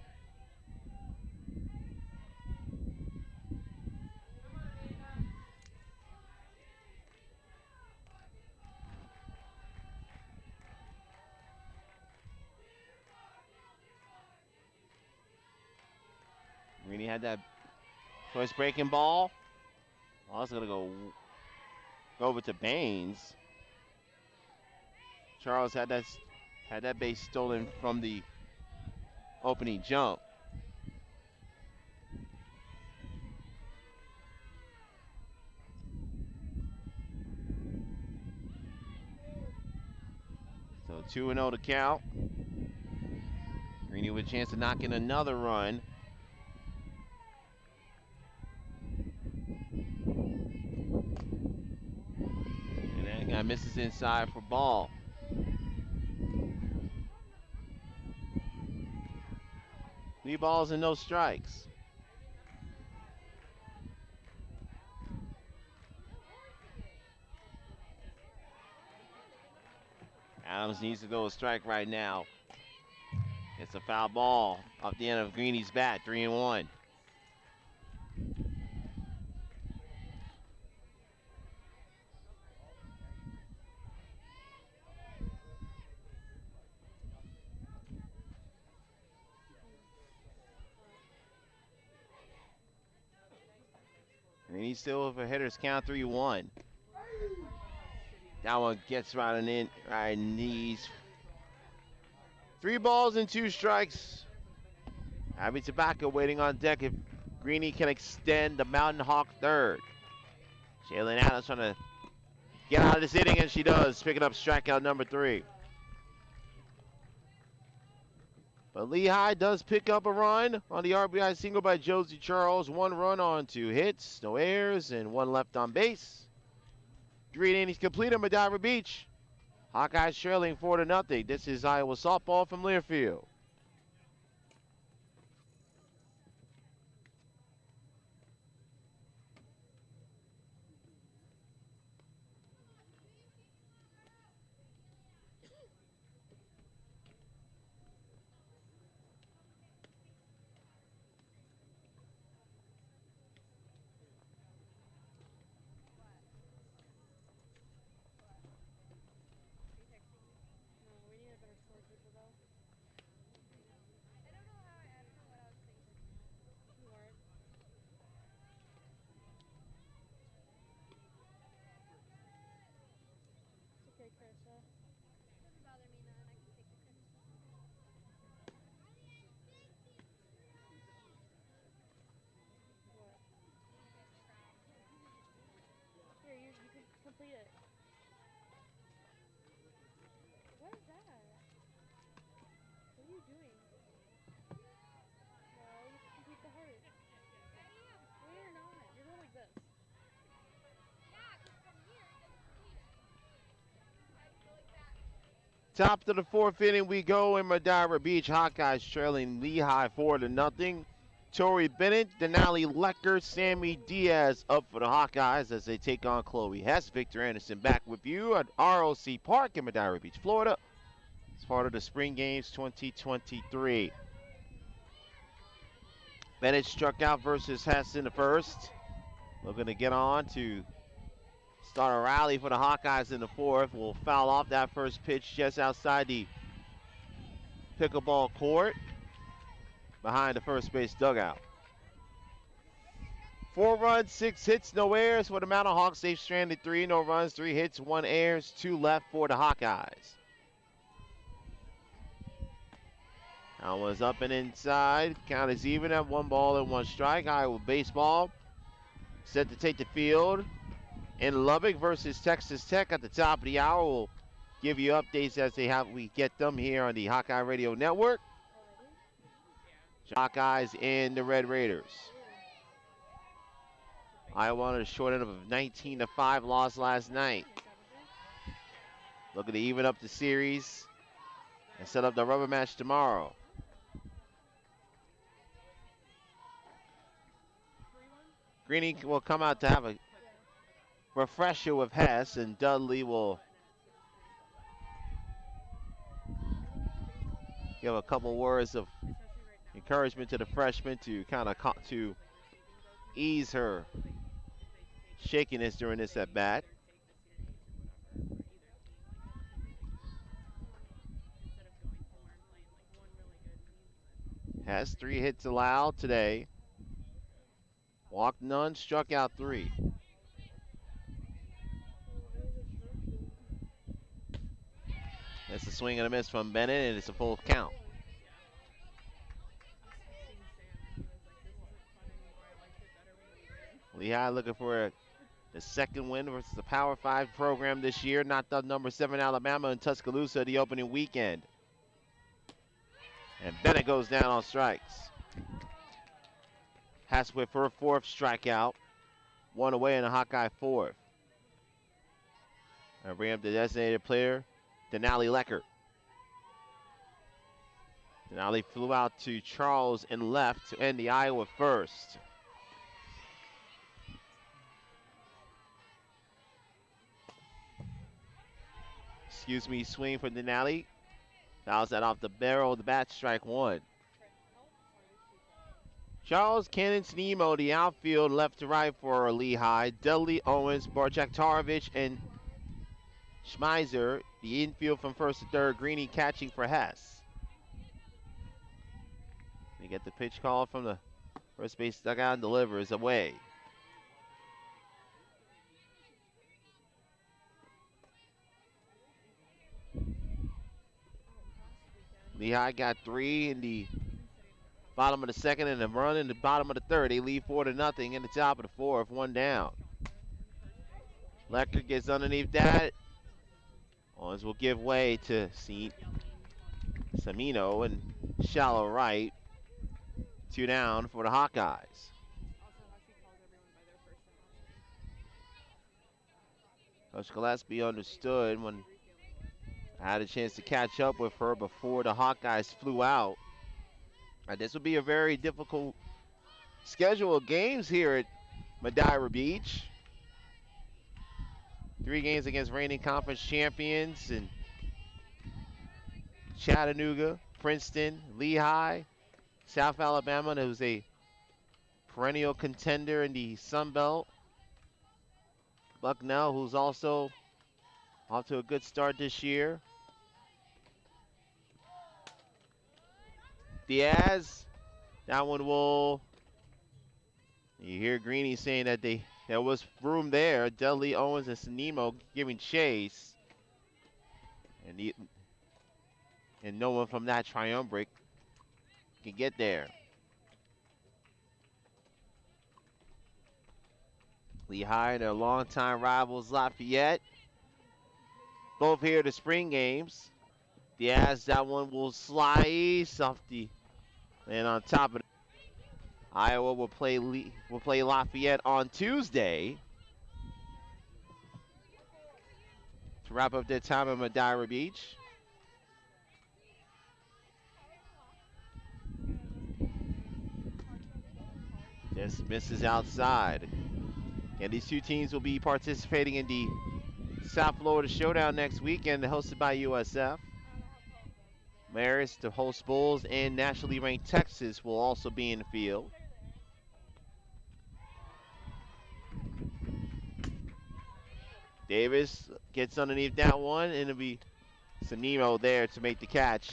Greeny had that choice breaking ball. Also gonna go over to Baines. Charles had that base stolen from the opening jump. So 2-0 to count. Greeny with a chance to knock in another run. And that guy misses inside for ball. Three balls and no strikes. Adams needs to go a strike right now. It's a foul ball off the end of Greeny's bat, 3-1. Greeny still with a hitter's count, 3-1. That one gets right in knees. 3 balls and 2 strikes. Abby Tobacco waiting on deck if Greeny can extend the Mountain Hawk third. Jalen Adams trying to get out of this inning, and she does, picking up strikeout number 3. But Lehigh does pick up a run on the RBI single by Josie Charles. 1 run on 2 hits, no errors, and 1 left on base. 3 innings complete in Madarra Beach. Hawkeyes trailing 4-0. This is Iowa softball from Learfield. complete it. What is that? What are you doing? No, you have to complete the heart. No, you're not. You're going like this. Yeah, 'cause from here it doesn't complete it. I have to go like that. Top to the fourth inning we go in Madeira Beach. Hawkeyes trailing Lehigh 4-0. Tori Bennett, Denali Lecker, Sammy Diaz up for the Hawkeyes as they take on Chloe Hess. Victor Anderson back with you at ROC Park in Madeira Beach, Florida. It's part of the Spring Games 2023. Bennett struck out versus Hess in the first. Looking to get on to start a rally for the Hawkeyes in the fourth. Will foul off that first pitch just outside the pickleball court behind the first base dugout. 4 runs, 6 hits, no errors for the Mountain Hawks. They've stranded 3, no runs, 3 hits, 1 errors, 2 left for the Hawkeyes. That one's up and inside. Count is even at 1 ball and 1 strike. Iowa baseball set to take the field in Lubbock versus Texas Tech at the top of the hour. We'll give you updates as we get them here on the Hawkeye Radio Network. Hawkeyes and the Red Raiders. Iowa on a short end of a 19-5 loss last night. Looking to even up the series and set up the rubber match tomorrow. Greeny will come out to have a refresher with Hess, and Dudley will give a couple words of encouragement to the freshman to kind of to ease her shakiness during this at bat. Has 3 hits allowed today. Walked none, struck out 3. That's a swing and a miss from Bennett, and it's a full count. Lehigh looking for the second win versus the Power 5 program this year. Knocked out number 7 Alabama in Tuscaloosa the opening weekend. And Bennett goes down on strikes. Hess with her 4th strikeout. 1 away in a Hawkeye 4th. And bring up the designated player, Denali Lecker. Denali flew out to Charles and left to end the Iowa first. Excuse me, swing for Denali. Fouls that off the barrel of the bat, strike 1. Charles, Cannons, Nemo, the outfield left to right for Lehigh. Dudley, Owens, Barjaktarovich, and Schmeiser, the infield from first to third. Greeny catching for Hess. They get the pitch call from the first base dugout and delivers away. Lehigh got 3 in the bottom of the second and a run in the bottom of the third. They lead 4-0 in the top of the fourth, 1 down. Lecker gets underneath that. Owens will give way to Samino and shallow right. 2 down for the Hawkeyes. Coach Gillespie understood when I had a chance to catch up with her before the Hawkeyes flew out. This will be a very difficult schedule of games here at Madeira Beach. 3 games against reigning conference champions in Chattanooga, Princeton, Lehigh, South Alabama, who's a perennial contender in the Sun Belt. Bucknell, who's also off to a good start this year. Diaz, that one will. You hear Greeny saying that there was room there. Dudley, Owens, and Sinemo giving chase. And no one from that triumvirate can get there. Lehigh and their longtime rivals Lafayette. Both here to spring games. Diaz, that one will slice off the and on top of it. Iowa will play Lafayette on Tuesday to wrap up their time at Madeira Beach. Just misses outside. And these two teams will be participating in the South Florida Showdown next weekend, hosted by USF. Marist, the host Bulls, and nationally ranked Texas will also be in the field. Davis gets underneath that one, and it'll be Sanimo there to make the catch.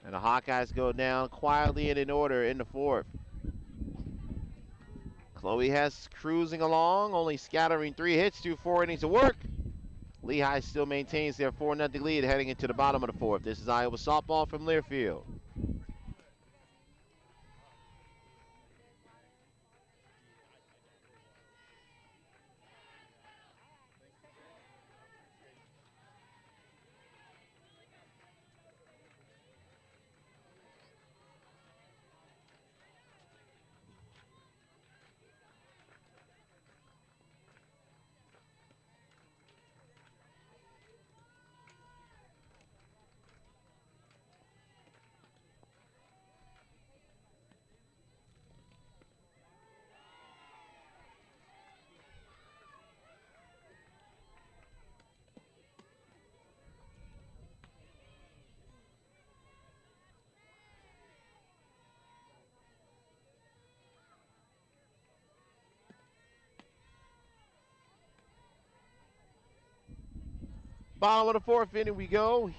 And the Hawkeyes go down quietly and in order in the fourth. Chloe Hess cruising along, only scattering 3 hits through 4 innings of work. Lehigh still maintains their 4-0 lead heading into the bottom of the fourth. This is Iowa softball from Learfield. Bottom of the fourth inning we go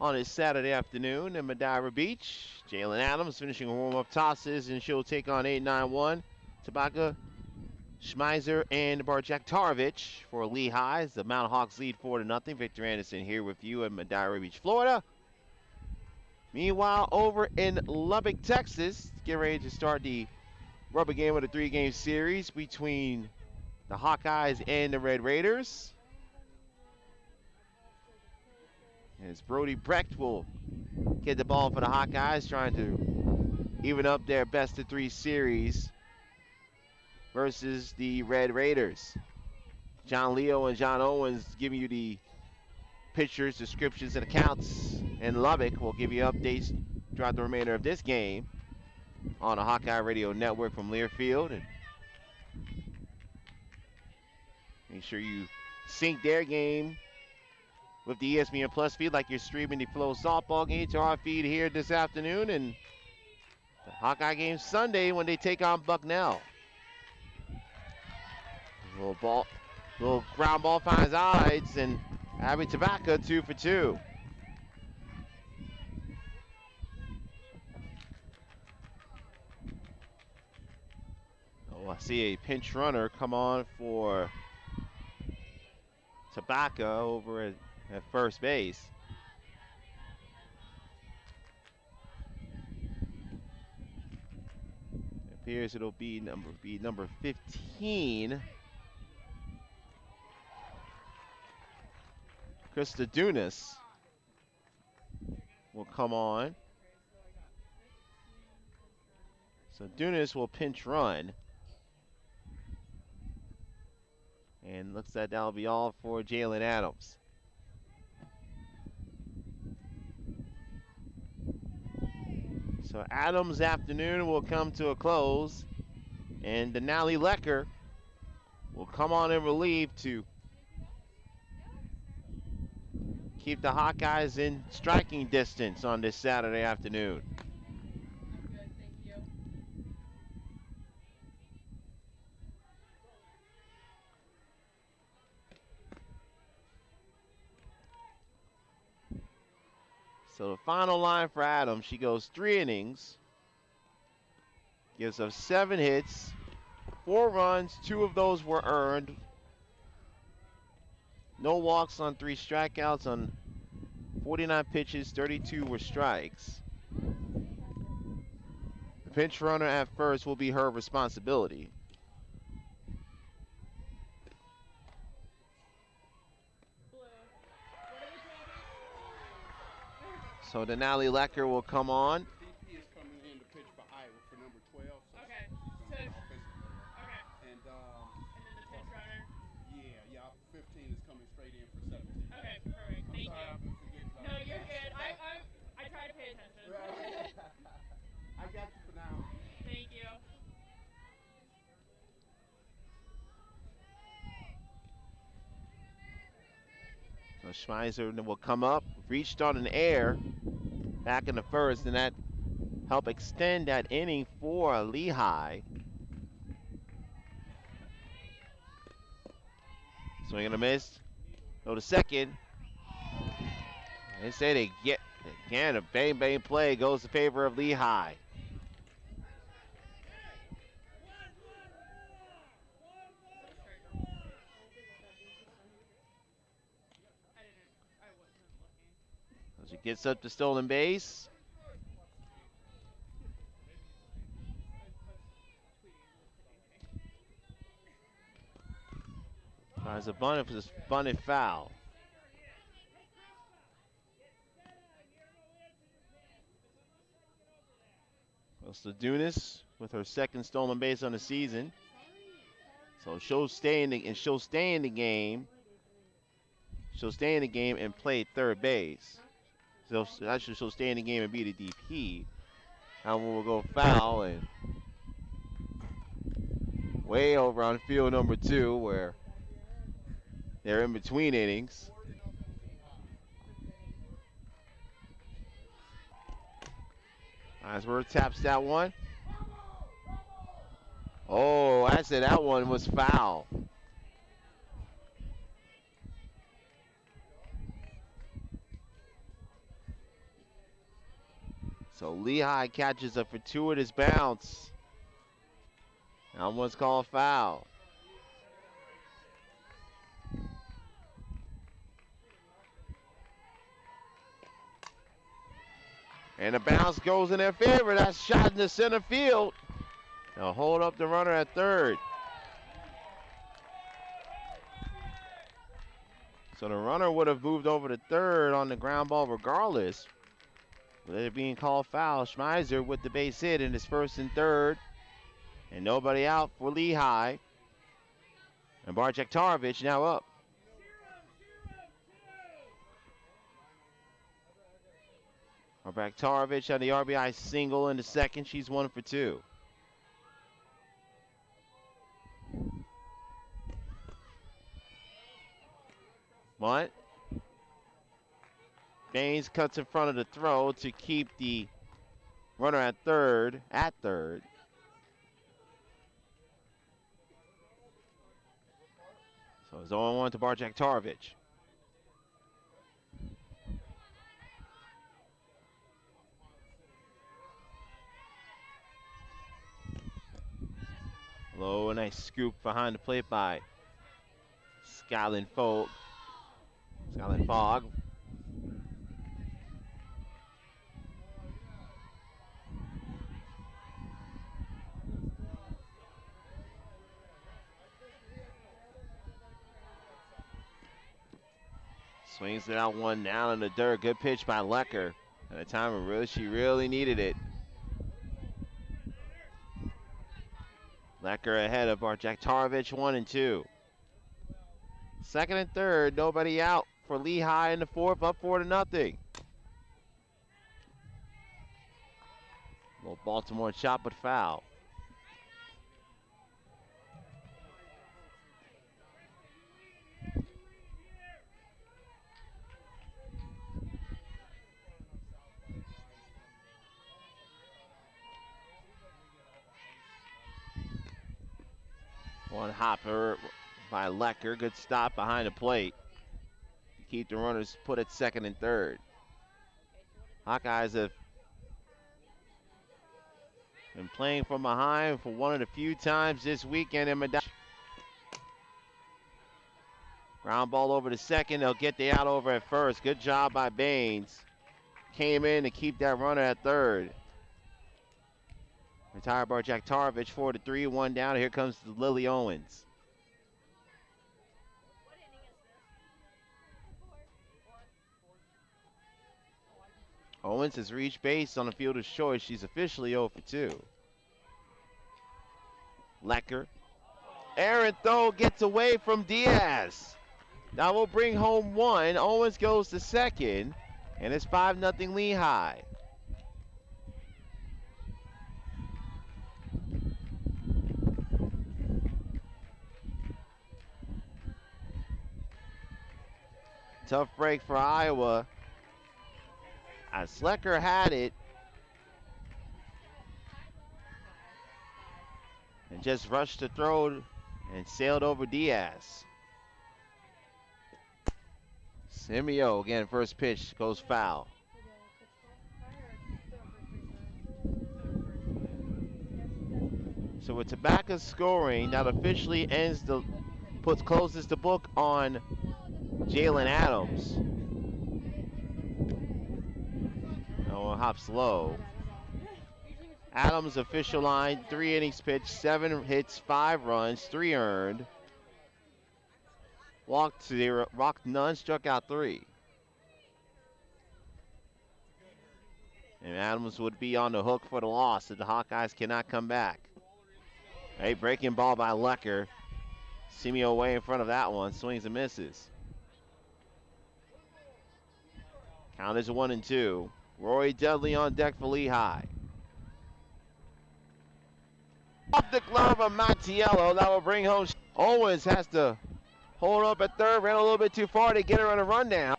on this Saturday afternoon in Madeira Beach. Jalen Adams finishing warm-up tosses, and she'll take on 8-9-1. Tabaka, Schmeiser, and Barjaktarovich for Lehigh. The Mountain Hawks lead 4-0. Victor Anderson here with you in Madeira Beach, Florida. Meanwhile, over in Lubbock, Texas, get ready to start the rubber game of the 3-game series between the Hawkeyes and the Red Raiders. As Brody Brecht will get the ball for the Hawkeyes, trying to even up their best-of-3 series versus the Red Raiders. John Leo and John Owens giving you the pictures, descriptions, and accounts. And Lubbock will give you updates throughout the remainder of this game on the Hawkeye Radio Network from Learfield. And make sure you sync their game with the ESPN Plus feed like you're streaming the Flow softball game to our feed here this afternoon. And the Hawkeye game Sunday when they take on Bucknell. Little ground ball finds Ides, and Abby Tabaka 2 for 2. Oh, I see a pinch runner come on for Tabaka over at first base. It appears it'll be number 15. Krista Dunas will come on. So Dunas will pinch run. And looks like that'll be all for Jalen Adams. So Adams' afternoon will come to a close, and Denali Lecker will come on in relief to keep the Hawkeyes in striking distance on this Saturday afternoon. So the final line for Adams, she goes 3 innings, gives up 7 hits, 4 runs, 2 of those were earned, no walks on 3 strikeouts on 49 pitches, 32 were strikes. The pinch runner at first will be her responsibility. So Denali Lecker will come on. DP is coming in to pitch for Iowa for number 12. So Okay. she's So, an offensive player. okay. And And then the pitch runner. yeah, 15 is coming straight in for 17. Okay, perfect. I'm Thank sorry, you. I've been forgetting about No, you. you're good. I try to pay attention. I got you for now. Thank you. So Schmeiser will come up, reached on an air back in the first, and that helped extend that inning for Lehigh. Swing and a miss. Go to second. They say they get again a bang play goes in favor of Lehigh. I wasn't looking. As he gets up to stolen base. Tries a bunt if it's bunted foul. Dunas with her second stolen base on the season. So she'll stay in the game. She'll stay in the game and play third base. So actually she'll stay in the game and be the DP. And we'll go foul and way over on field number 2 where they're in between innings. Eisworth taps that one. Oh, I said that one was foul. So Lehigh catches a fortuitous bounce. That one's called foul. And the bounce goes in their favor. That's shot in the center field. They'll hold up the runner at third. So the runner would have moved over to third on the ground ball regardless. With it being called foul, Schmeiser with the base hit in his first and third. And nobody out for Lehigh. And Barjek now up. Barjek had the RBI single in the second. She's 1 for 2. What? Baines cuts in front of the throw to keep the runner at third. So it's 0-1 to Barjek. Low, a nice scoop behind the plate by Skyland Fogg. Swings it out one down in the dirt. Good pitch by Lecker. At a time when she really needed it. Lecker ahead of Barjek 1 and 2. Second and third, nobody out for Lehigh in the fourth, up 4-0. Little Baltimore chop, but foul. One hopper by Lecker. Good stop behind the plate to keep the runners put at second and third. Hawkeyes have been playing from behind for one of the few times this weekend in Medina. Ground ball over to second. They'll get the out over at first. Good job by Baines. Came in to keep that runner at third. Retired Barjek 4-3, 1 down. Here comes Lily Owens. Owens has reached base on the fielder's choice. She's officially 0 for 2. Lecker. Errant throw gets away from Diaz. That will bring home 1. Owens goes to second, and it's 5-0 Lehigh. Tough break for Iowa. As Lecker had it, and just rushed the throw and sailed over Diaz. Simeo again, first pitch goes foul. So with Tobacco scoring, that officially closes the book on Jalen Adams. Oh, hops low. Adams' official line, 3 innings pitched, 7 hits, 5 runs, 3 earned. Walked 0, walked none, struck out 3. And Adams would be on the hook for the loss if the Hawkeyes cannot come back. A breaking ball by Lecker. Simeo way in front of that one, swings and misses. Count is 1-2. Roy Dudley on deck for Lehigh. Off the glove of Mattiello, that will bring home. Owens has to hold up at third, ran a little bit too far to get her on a rundown.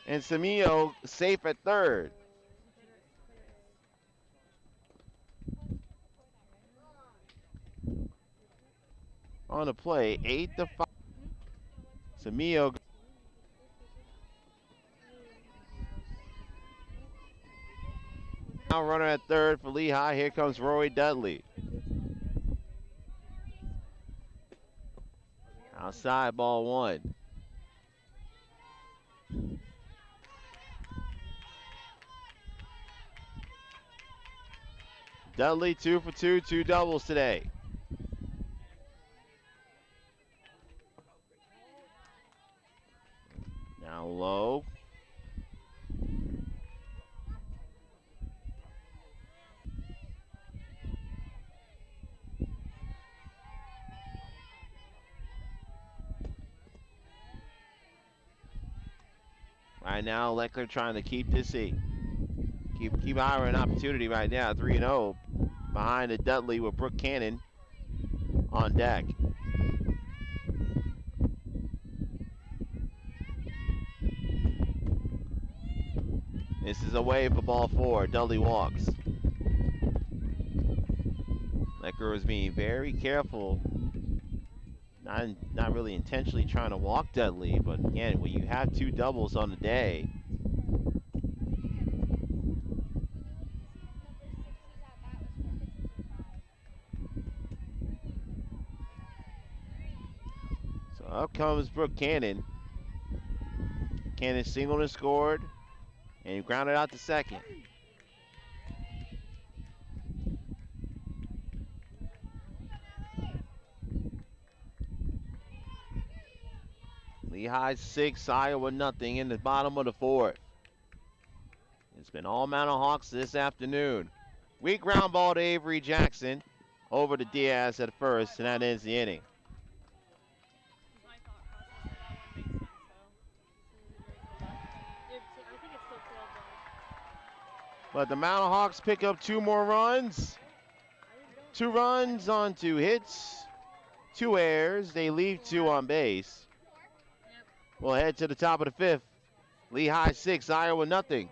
And Simeo safe at third. On the play, 8-5. Simeo. Now runner at third for Lehigh. Here comes Roy Dudley. Outside, ball 1. Dudley 2 for 2, 2 doubles today. Now low. Right now, Leckler trying to keep this seat. Keep Ira an opportunity right now. 3-0 behind the Dudley with Brooke Cannon on deck. This is away for ball 4. Dudley walks. Lecker was being very careful. Not really intentionally trying to walk Dudley, but again, when you have 2 doubles on the day, so up comes Brooke Cannon. Cannon singled and scored, and he grounded out to second. Lehigh 6, Iowa nothing in the bottom of the 4th. It's been all Mountain Hawks this afternoon. Weak ground ball to Avery Jackson over to Diaz at first, and that ends the inning. But the Mountain Hawks pick up 2 more runs. 2 runs on 2 hits, 2 errors. They leave 2 on base. We'll head to the top of the 5th. Lehigh 6, Iowa nothing.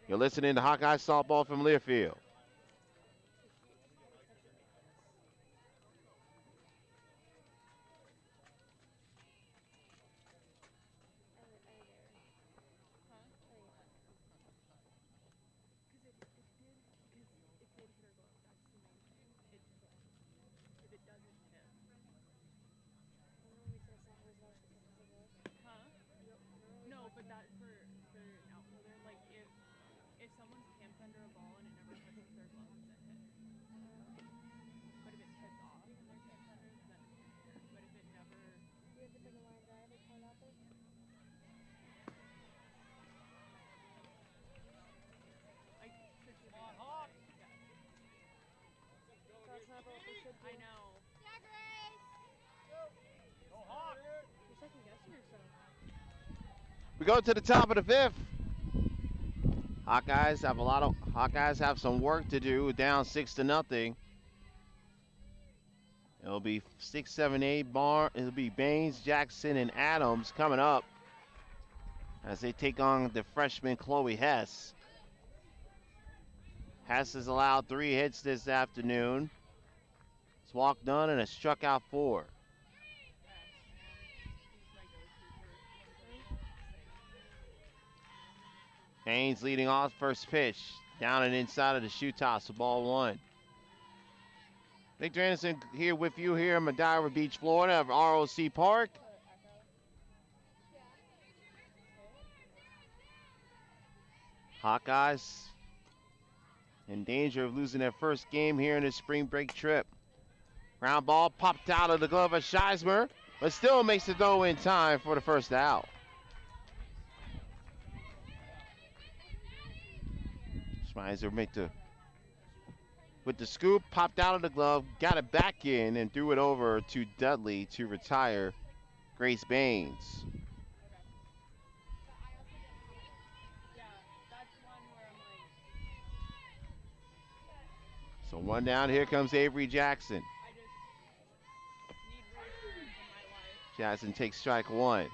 You're listening to Hawkeye Softball from Learfield. I know. Yeah, Grace. You're second guessing yourself. We go to the top of the fifth. Hawkeyes have some work to do, down 6-0. It'll be 6, 7, 8 It'll be Baines, Jackson, and Adams coming up as they take on the freshman Chloe Hess. Hess has allowed 3 hits this afternoon. It's walked none and has struck out 4. Baines leading off, first pitch. Down and inside of the shoe toss, so ball 1. Victor Anderson here with you here in Madeira Beach, Florida, at ROC Park. Hawkeyes in danger of losing their first game here in this spring break trip. Ground ball popped out of the glove of Scheismer, but still makes the throw in time for the first out. Schmeiser with the scoop, popped out of the glove, got it back in, and threw it over to Dudley to retire Grace Baines. So 1 down, here comes Avery Jackson. Jackson takes strike 1.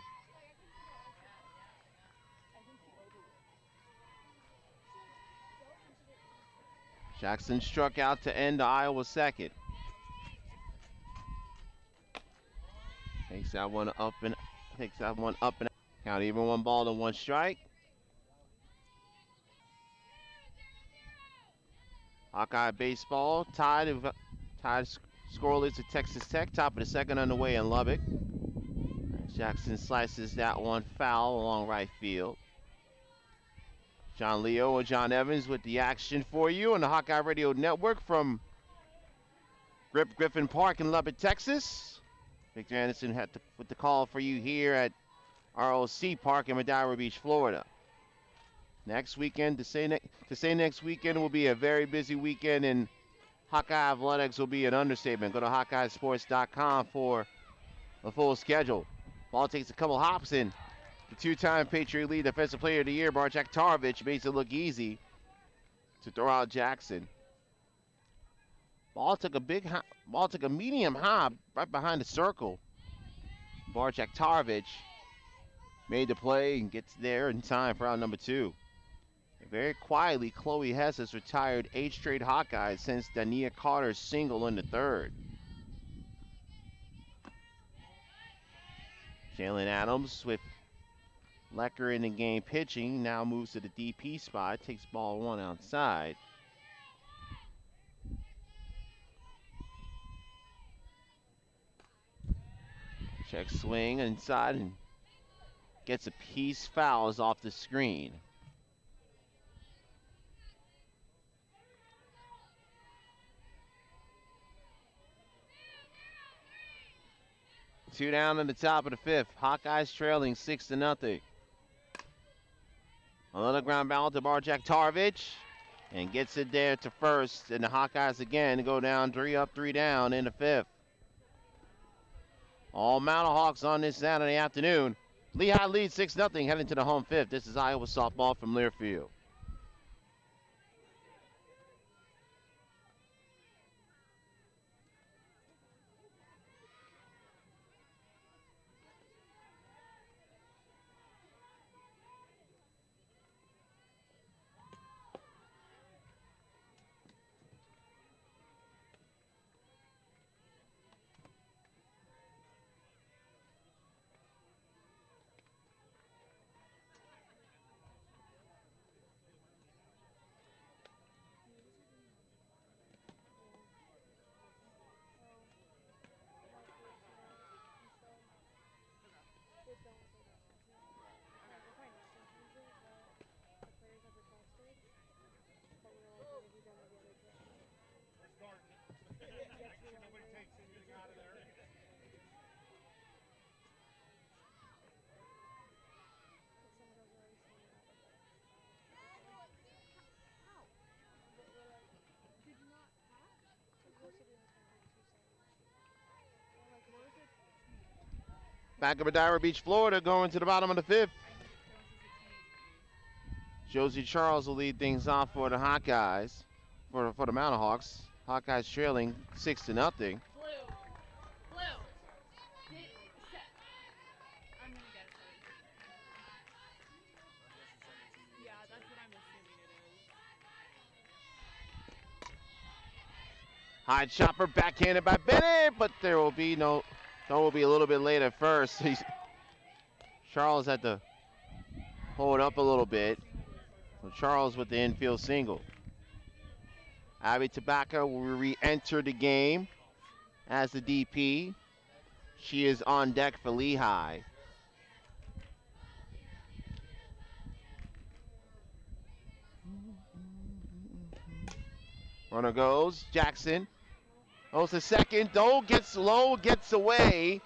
Jackson struck out to end the Iowa second. Takes that one up and count even, 1 ball and 1 strike. Hawkeye baseball tied scoreless at Texas Tech. Top of the second underway in Lubbock. Jackson slices that one foul along right field. John Leo and John Evans with the action for you on the Hawkeye Radio Network from Griffin Park in Lubbock, Texas. Victor Anderson with the call for you here at ROC Park in Madeira Beach, Florida. Next weekend, to say next weekend will be a very busy weekend, and Hawkeye Athletics will be an understatement. Go to HawkeyeSports.com for a full schedule. Ball takes a couple hops in. The 2-time Patriot League Defensive Player of the Year, Bartek Tarovich, makes it look easy to throw out Jackson. Ball took a medium hop right behind the circle. Bartek Tarovich made the play and gets there in time for out number 2. And very quietly, Chloe Hess has retired 8 straight Hawkeyes since Dania Carter's single in the 3rd. Jalen Adams with Lecker in the game pitching, now moves to the DP spot, takes ball 1 outside. Check swing inside and gets a piece, fouls off the screen. Two down in the top of the 5th. Hawkeyes trailing 6-0. Another ground ball to Bartek Tarovich, and gets it there to first. And the Hawkeyes again go down 3 up, 3 down in the 5th. All Mountain Hawks on this Saturday afternoon. Lehigh leads 6-0 heading to the home 5th. This is Iowa softball from Learfield. Back up at Dyer Beach, Florida, going to the bottom of the 5th. Josie Charles will lead things off for the Hawkeyes, for the Mountain Hawks. Hawkeyes trailing 6-0. Blue. Blue. Set. I'm gonna guess 17. Yeah, that's what I'm assuming it is. High chopper backhanded by Bennett, but there will be no. Throw will be a little bit late at first. Charles had to hold up a little bit. So Charles with the infield single. Abby Tabaka will re-enter the game as the DP. She is on deck for Lehigh. Runner goes, Jackson. Goes to second, Dole gets low, gets away.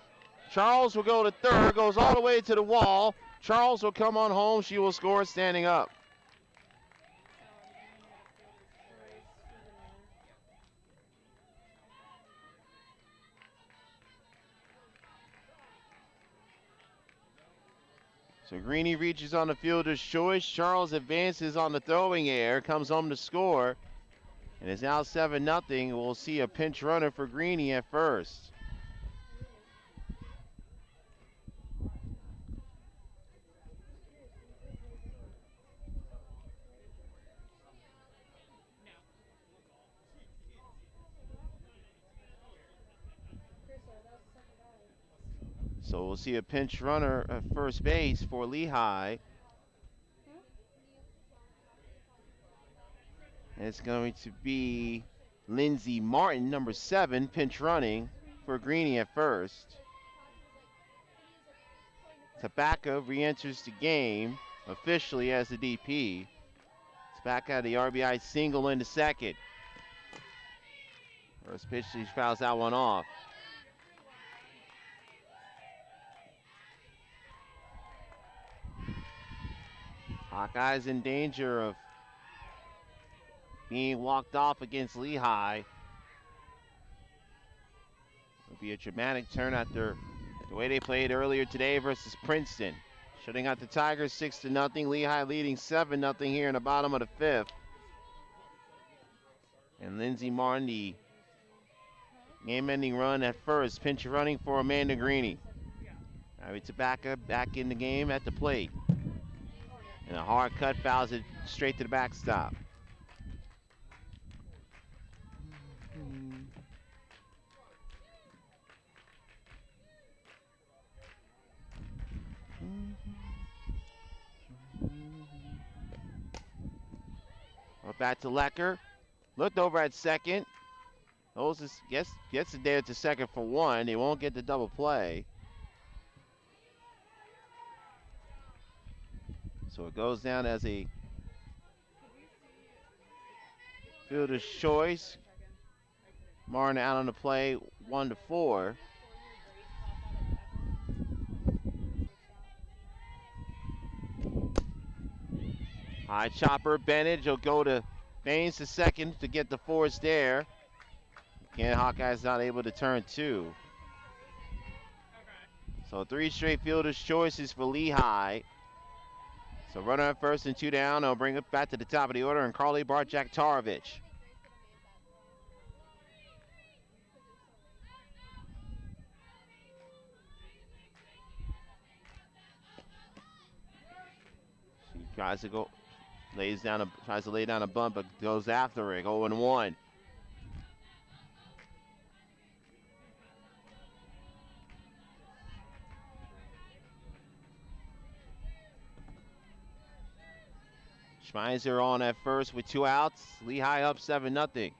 Charles will go to third, goes all the way to the wall. Charles will come on home, she will score standing up. So Greeny reaches on the fielder's choice. Charles advances on the throwing air, comes home to score. And it's now 7-0. We'll see a pinch runner for Greeny at first. So we'll see a pinch runner at first base for Lehigh. And it's going to be Lindsey Martin, number 7, pinch running for Greeny at first. Tabaka re-enters the game officially as the DP. Tabaka had the RBI single into second. First pitch, he fouls that one off. Hawkeyes in danger of being walked off against Lehigh. It'll be a dramatic turn after the way they played earlier today versus Princeton. Shutting out the Tigers 6-0. Lehigh leading 7-0 here in the bottom of the 5th. And Lindsey Martin, the game-ending run at first, pinch running for Amanda Greeny. Abby Tabaka back in the game at the plate. And a hard cut fouls it straight to the backstop. Back to Lecker. Looked over at second. Gets it there to second for one. They won't get the double play. So it goes down as a fielder's choice. Martin out on the play, 1-4. High chopper, Bennett. He'll go to Baines to second to get the force there. Again, Hawkeye's not able to turn 2. So 3 straight fielder's choices for Lehigh. So runner at first and 2 down. They'll bring it back to the top of the order, and Carly Barjak-Tarovich. She tries to go, tries to lay down a bunt, but goes after it. 0-1. Schmeiser on at first with 2 outs. Lehigh up 7-0.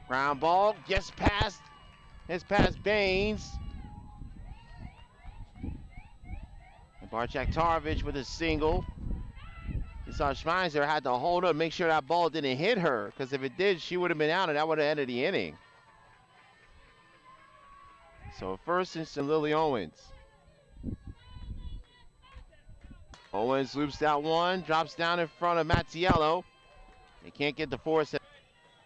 Ground ball gets past Baines. Barjak-Tarovich with a single. You saw Schmeiser had to hold up, make sure that ball didn't hit her, because if it did, she would have been out, and that would have ended the inning. So first and some Lily Owens. Owens loops that one, drops down in front of Mattiello. They can't get the force.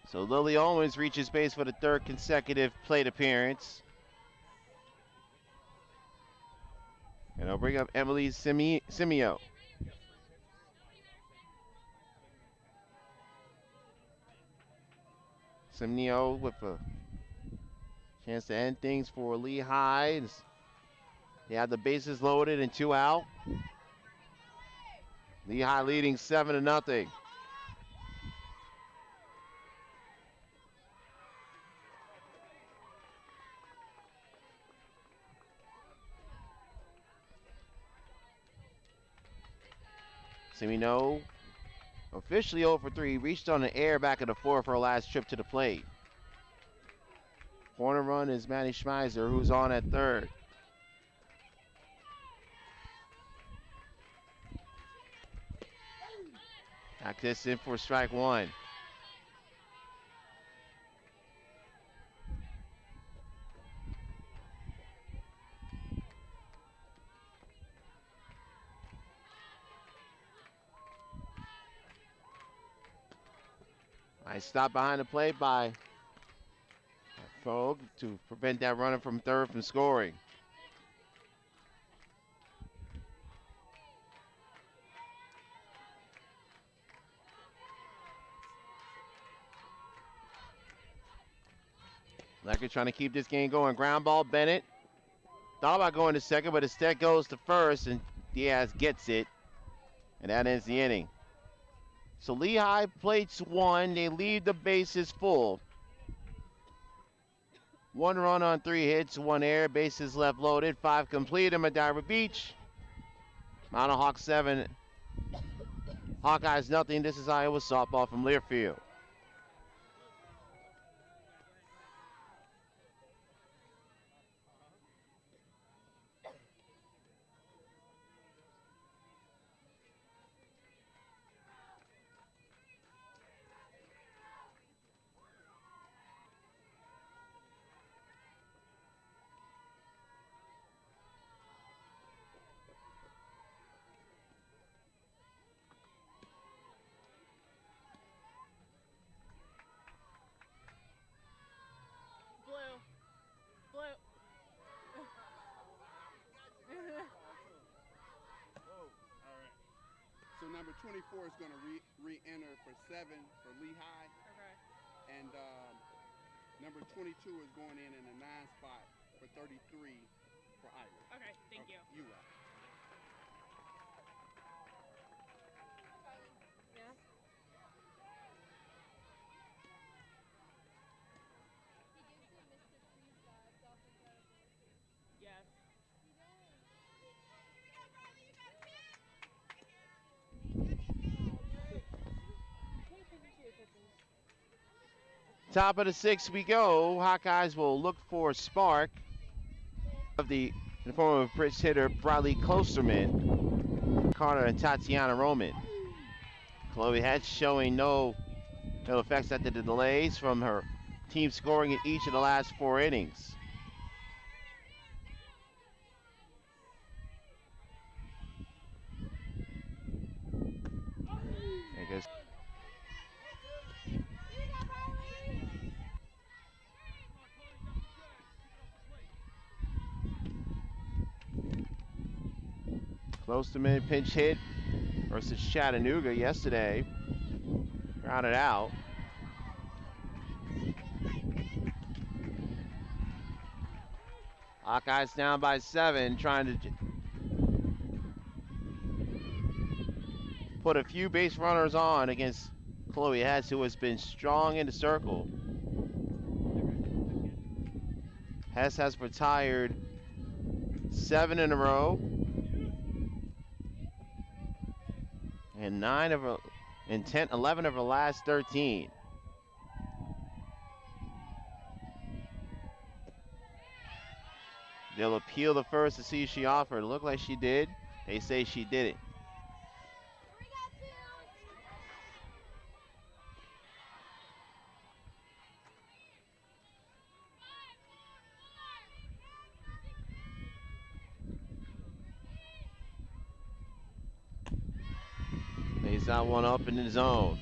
So Lily Owens reaches base for the third consecutive plate appearance. And I'll bring up Emily Simeo. Simeo with a chance to end things for Lehigh. They have the bases loaded and 2 out. Lehigh leading 7-0. Simeo officially 0 for 3. Reached on the air back in the fourth for her last trip to the plate. Corner run is Manny Schmeiser, who's on at third. Back this in for strike one. Nice stop behind the plate by Fogg to prevent that runner from third from scoring. Lecker trying to keep this game going. Ground ball, Bennett. Thought about going to second, but instead goes to first, and Diaz gets it. And that ends the inning. So Lehigh plates one. They leave the bases full. 1 run on 3 hits, 1 error, bases left loaded, 5 complete in Madeira Beach. Mountain Hawk 7, Hawkeyes nothing. This is Iowa softball from Learfield. So number 24 is going to re-enter for 7 for Lehigh. Okay. And number 22 is going in a 9 spot for 33 for Iowa. Okay, thank you. You are. Yeah. Yes. Top of the 6th we go. Hawkeyes will look for Spark of the in the form of pitch hitter Bradley Klosterman, Carter, and Tatiana Roman. Chloe Hetch showing no effects after the delays from her team scoring in each of the last 4 innings. I guess Klosterman pinch hit versus Chattanooga yesterday. Grounded out. Hawkeyes down by 7, trying to put a few base runners on against Chloe Hess, who has been strong in the circle. Hess has retired 7 in a row, and 11 of her last 13. They'll appeal the first to see if she offered. It looked like she did. They say she didn't. Lays that one up in the zone.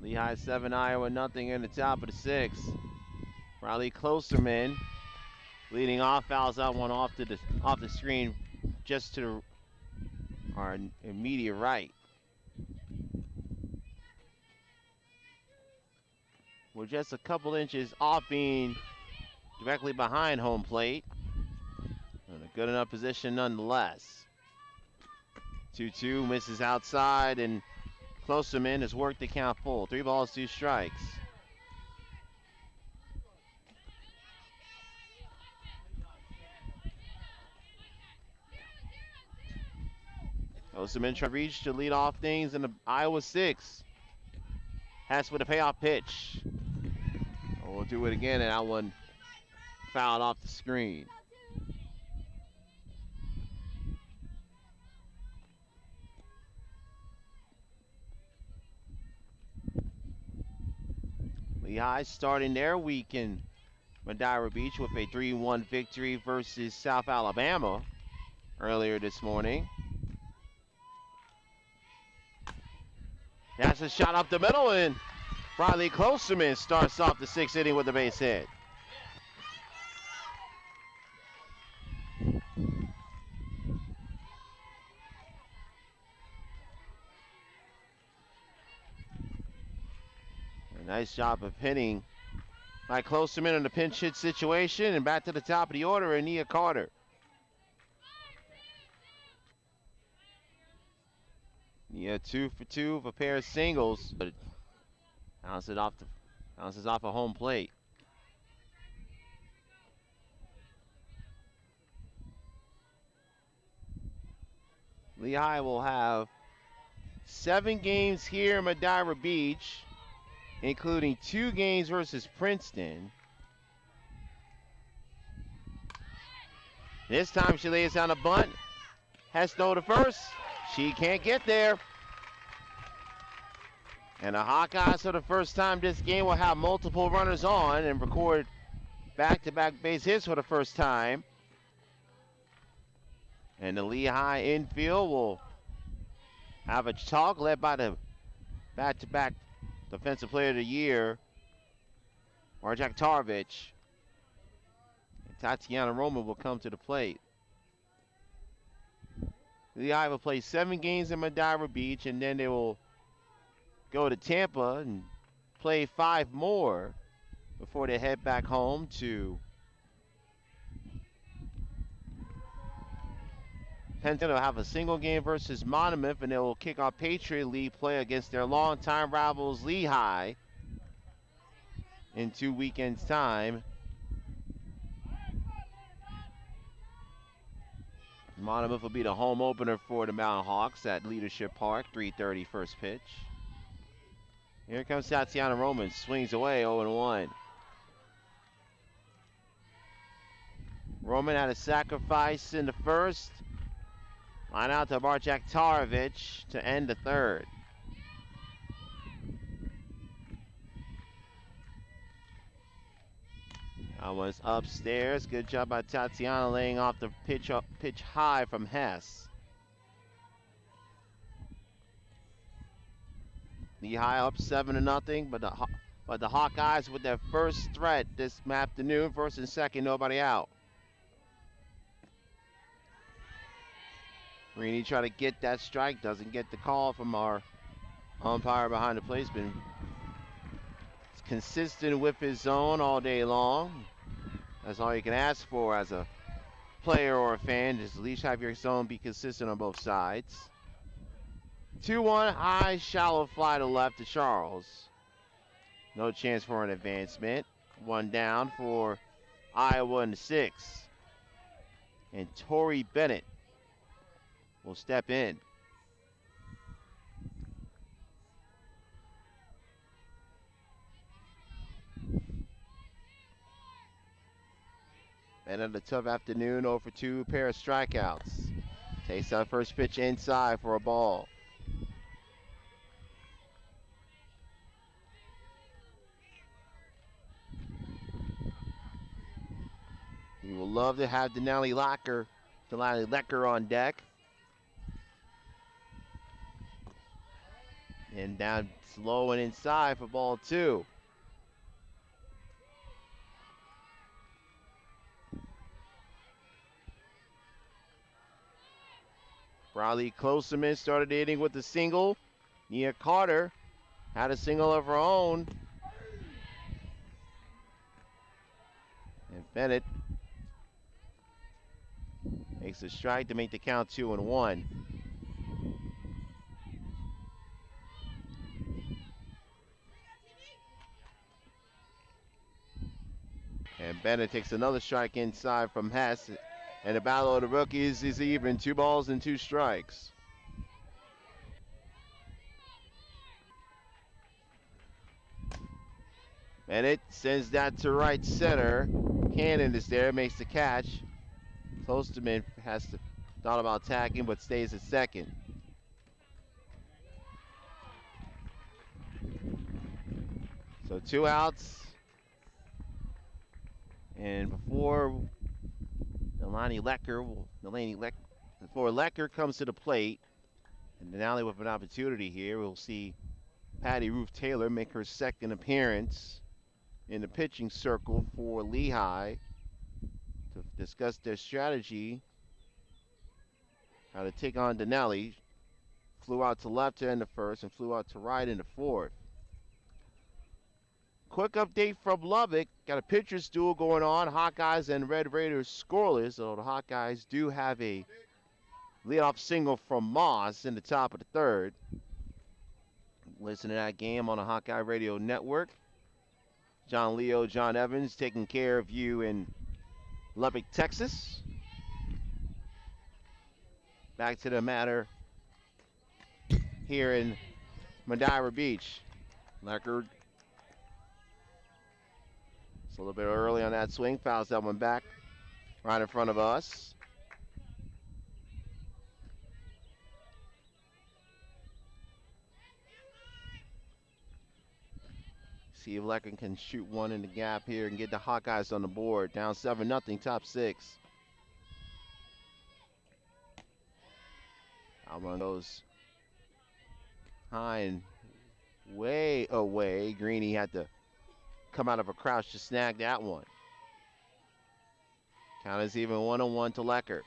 Lehigh 7, Iowa nothing in the top of the 6th. Riley Klosterman leading off, fouls that one off the screen just to our immediate right. We're just a couple inches off being directly behind home plate. In a good enough position nonetheless. 2-2 misses outside, and Klosterman has worked the count full. 3 balls, 2 strikes. Klosterman trying to reach to lead off things in the Iowa 6. Hess with a payoff pitch. We'll do it again, and that one fouled off the screen. Lehigh starting their week in Madeira Beach with a 3-1 victory versus South Alabama earlier this morning. That's a shot up the middle, and Riley Klosterman starts off the 6th inning with a base hit. A nice job of hitting by Klosterman in a pinch hit situation, and back to the top of the order, Ania Carter. Yeah, 2 for 2 of a pair of singles, but it bounces off a home plate. Lehigh will have 7 games here in Madeira Beach, including 2 games versus Princeton. This time she lays down a bunt. Hesno to first. She can't get there. And the Hawkeyes, for the first time this game, will have multiple runners on and record back-to-back base hits for the first time. And the Lehigh infield will have a talk led by the back-to-back Defensive Player of the Year, Marjak Tarvich. And Tatiana Roman will come to the plate. Lehigh will play 7 games in Madeira Beach, and then they will go to Tampa and play 5 more before they head back home to Penn. They'll have a single game versus Monmouth, and they will kick off Patriot League play against their longtime rivals Lehigh in 2 weekends' time. Monmouth will be the home opener for the Mountain Hawks at Leadership Park, 3:30 first pitch. Here comes Tatiana Roman, swings away, 0-1. Roman had a sacrifice in the first. Line out to Marjak Tarvich to end the 3rd. That was upstairs. Good job by Tatiana laying off the pitch high from Hess. Lehigh up 7-0, but the Hawkeyes with their first threat this afternoon, first and second, nobody out. Rini trying to get that strike, doesn't get the call from our umpire behind the plate. He's been consistent with his zone all day long. That's all you can ask for as a player or a fan, just at least have your zone be consistent on both sides. 2-1, high, shallow fly to left to Charles. No chance for an advancement. 1 down for Iowa in the 6th. And Tori Bennett will step in. Bennett, a tough afternoon, 0 for 2, pair of strikeouts. Takes that first pitch inside for a ball. He will love to have Denali Lecker on deck. And down slow and inside for ball 2. Bradley Klosterman started the inning with a single. Nia Carter had a single of her own. And Bennett makes a strike to make the count 2-1. And Bennett takes another strike inside from Hess. And the battle of the rookies is even. 2 balls and 2 strikes. Bennett sends that to right center. Cannon is there, makes the catch. Klosterman has thought about attacking, but stays at second. So 2 outs. And before before Lecker comes to the plate, and Denali with an opportunity here, we'll see Patty Ruth Taylor make her second appearance in the pitching circle for Lehigh to discuss their strategy, how to take on Denali. Flew out to left to end the first and flew out to right in the fourth. Quick update from Lubbock. Got a pitcher's duel going on. Hawkeyes and Red Raiders scoreless, although the Hawkeyes do have a leadoff single from Moss in the top of the third. Listen to that game on the Hawkeye Radio Network. John Leo, John Evans taking care of you in Lubbock, Texas. Back to the matter here in Madeira Beach. Lecker. It's a little bit early on that swing. Fouls that one back right in front of us. See if Lecker can shoot one in the gap here and get the Hawkeyes on the board. Down 7-0, top 6. That one goes high and way away. Greeny had to come out of a crouch to snag that one. Count is even 1-1 to Lecker.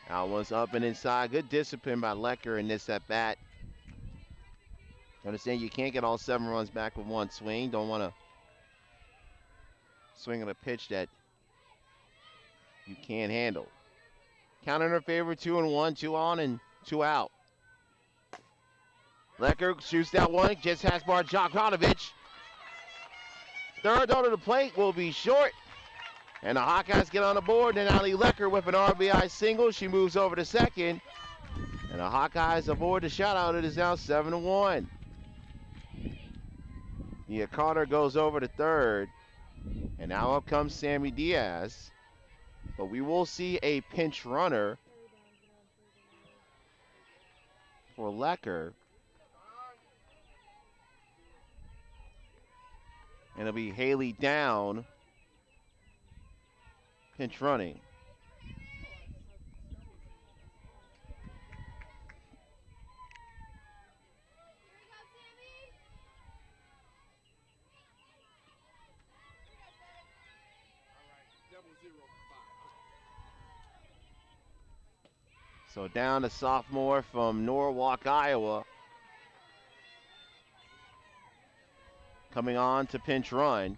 That one's up and inside. Good discipline by Lecker in this at bat. Understand you can't get all 7 runs back with one swing. Don't want to swing on a pitch that you can't handle. Count in her favor, 2-1, 2 on and 2 out. Lecker shoots that one, just has Barjakovic. Third under the plate will be short. And the Hawkeyes get on the board. And Ali Lecker with an RBI single. She moves over to second. And the Hawkeyes avoid the shutout. It is now 7-1. Nia Carter goes over to third. And now up comes Sammy Diaz. But we will see a pinch runner for Lecker. And it'll be Haley Down pinch running. So down a sophomore from Norwalk, Iowa. Coming on to pinch run.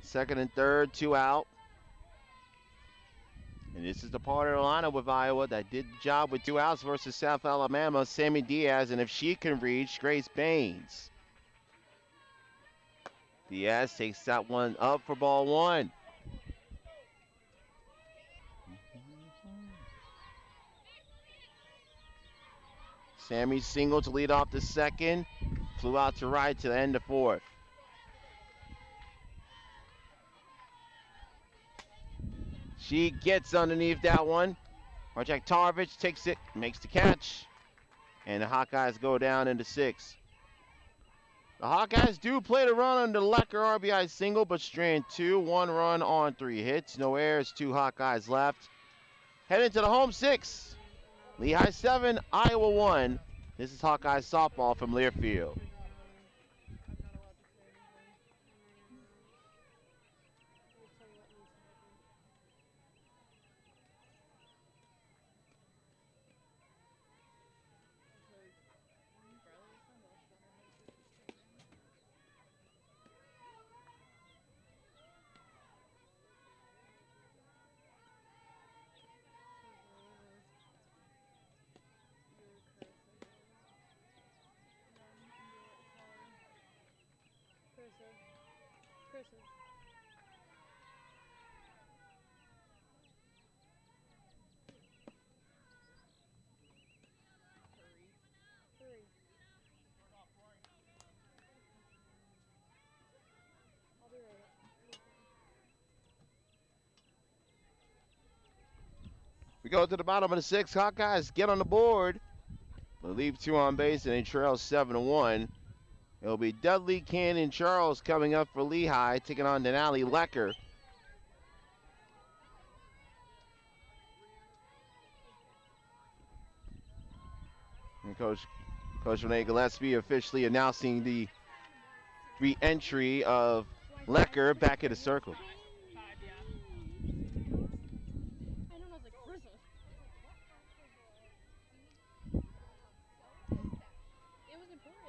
Second and third, 2 out. And this is the part of the lineup with Iowa that did the job with 2 outs versus South Alabama, Sammy Diaz, and if she can reach, Grace Baines. Diaz takes that one up for ball 1. Sammy single to lead off the second. Flew out to right to the end of fourth. She gets underneath that one. Barjakovic takes it, makes the catch. And the Hawkeyes go down into 6. The Hawkeyes do play the run on the Lecker RBI single, but strand 2, 1 run on 3 hits. No errors, 2 Hawkeyes left. Heading to the home 6. Lehigh 7, Iowa 1. This is Hawkeye softball from Learfield. Cursive. Three. I'll be right. We go to the bottom of the 6. Hawkeyes get on the board. They leave 2 on base and they trail 7-1. It'll be Dudley, Cannon, Charles coming up for Lehigh, taking on Denali Lecker. And Coach Renee Gillespie officially announcing the re-entry of Lecker back in the circle. I don't know, it's like cursive. It was important.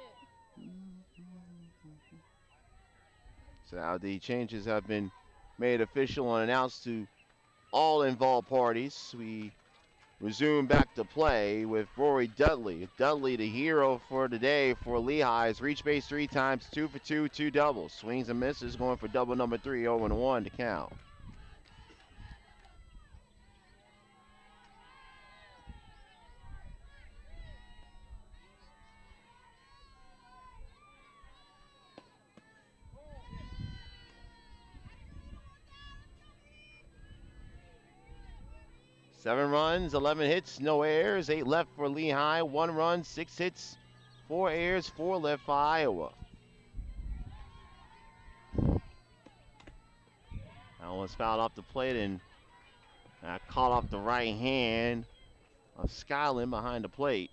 So now the changes have been made official and announced to all involved parties. We resume back to play with Rory Dudley. Dudley, the hero for today for Lehigh, has reached base 3 times, 2 for 2, 2 doubles. Swings and misses, going for double number 3, 0-1 to count. Seven runs, 11 hits, no errors, 8 left for Lehigh, 1 run, 6 hits, 4 errors, 4 left for Iowa. That was fouled off the plate and caught off the right hand of Skyland behind the plate.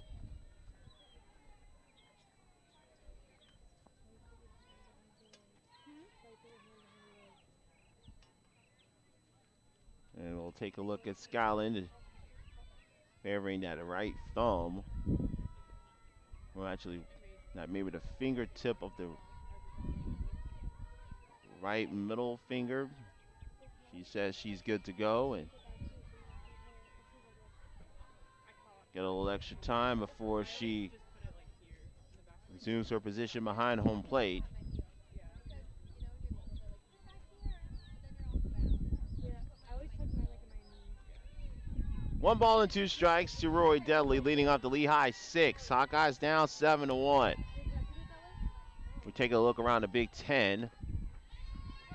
And we'll take a look at Skyland favoring that right thumb. Well, actually, not maybe the fingertip of the right middle finger. She says she's good to go and get a little extra time before she resumes her position behind home plate. One ball and 2 strikes to Roy Dudley, leading off the Lehigh 6. Hawkeyes down 7-1. We take a look around the Big Ten.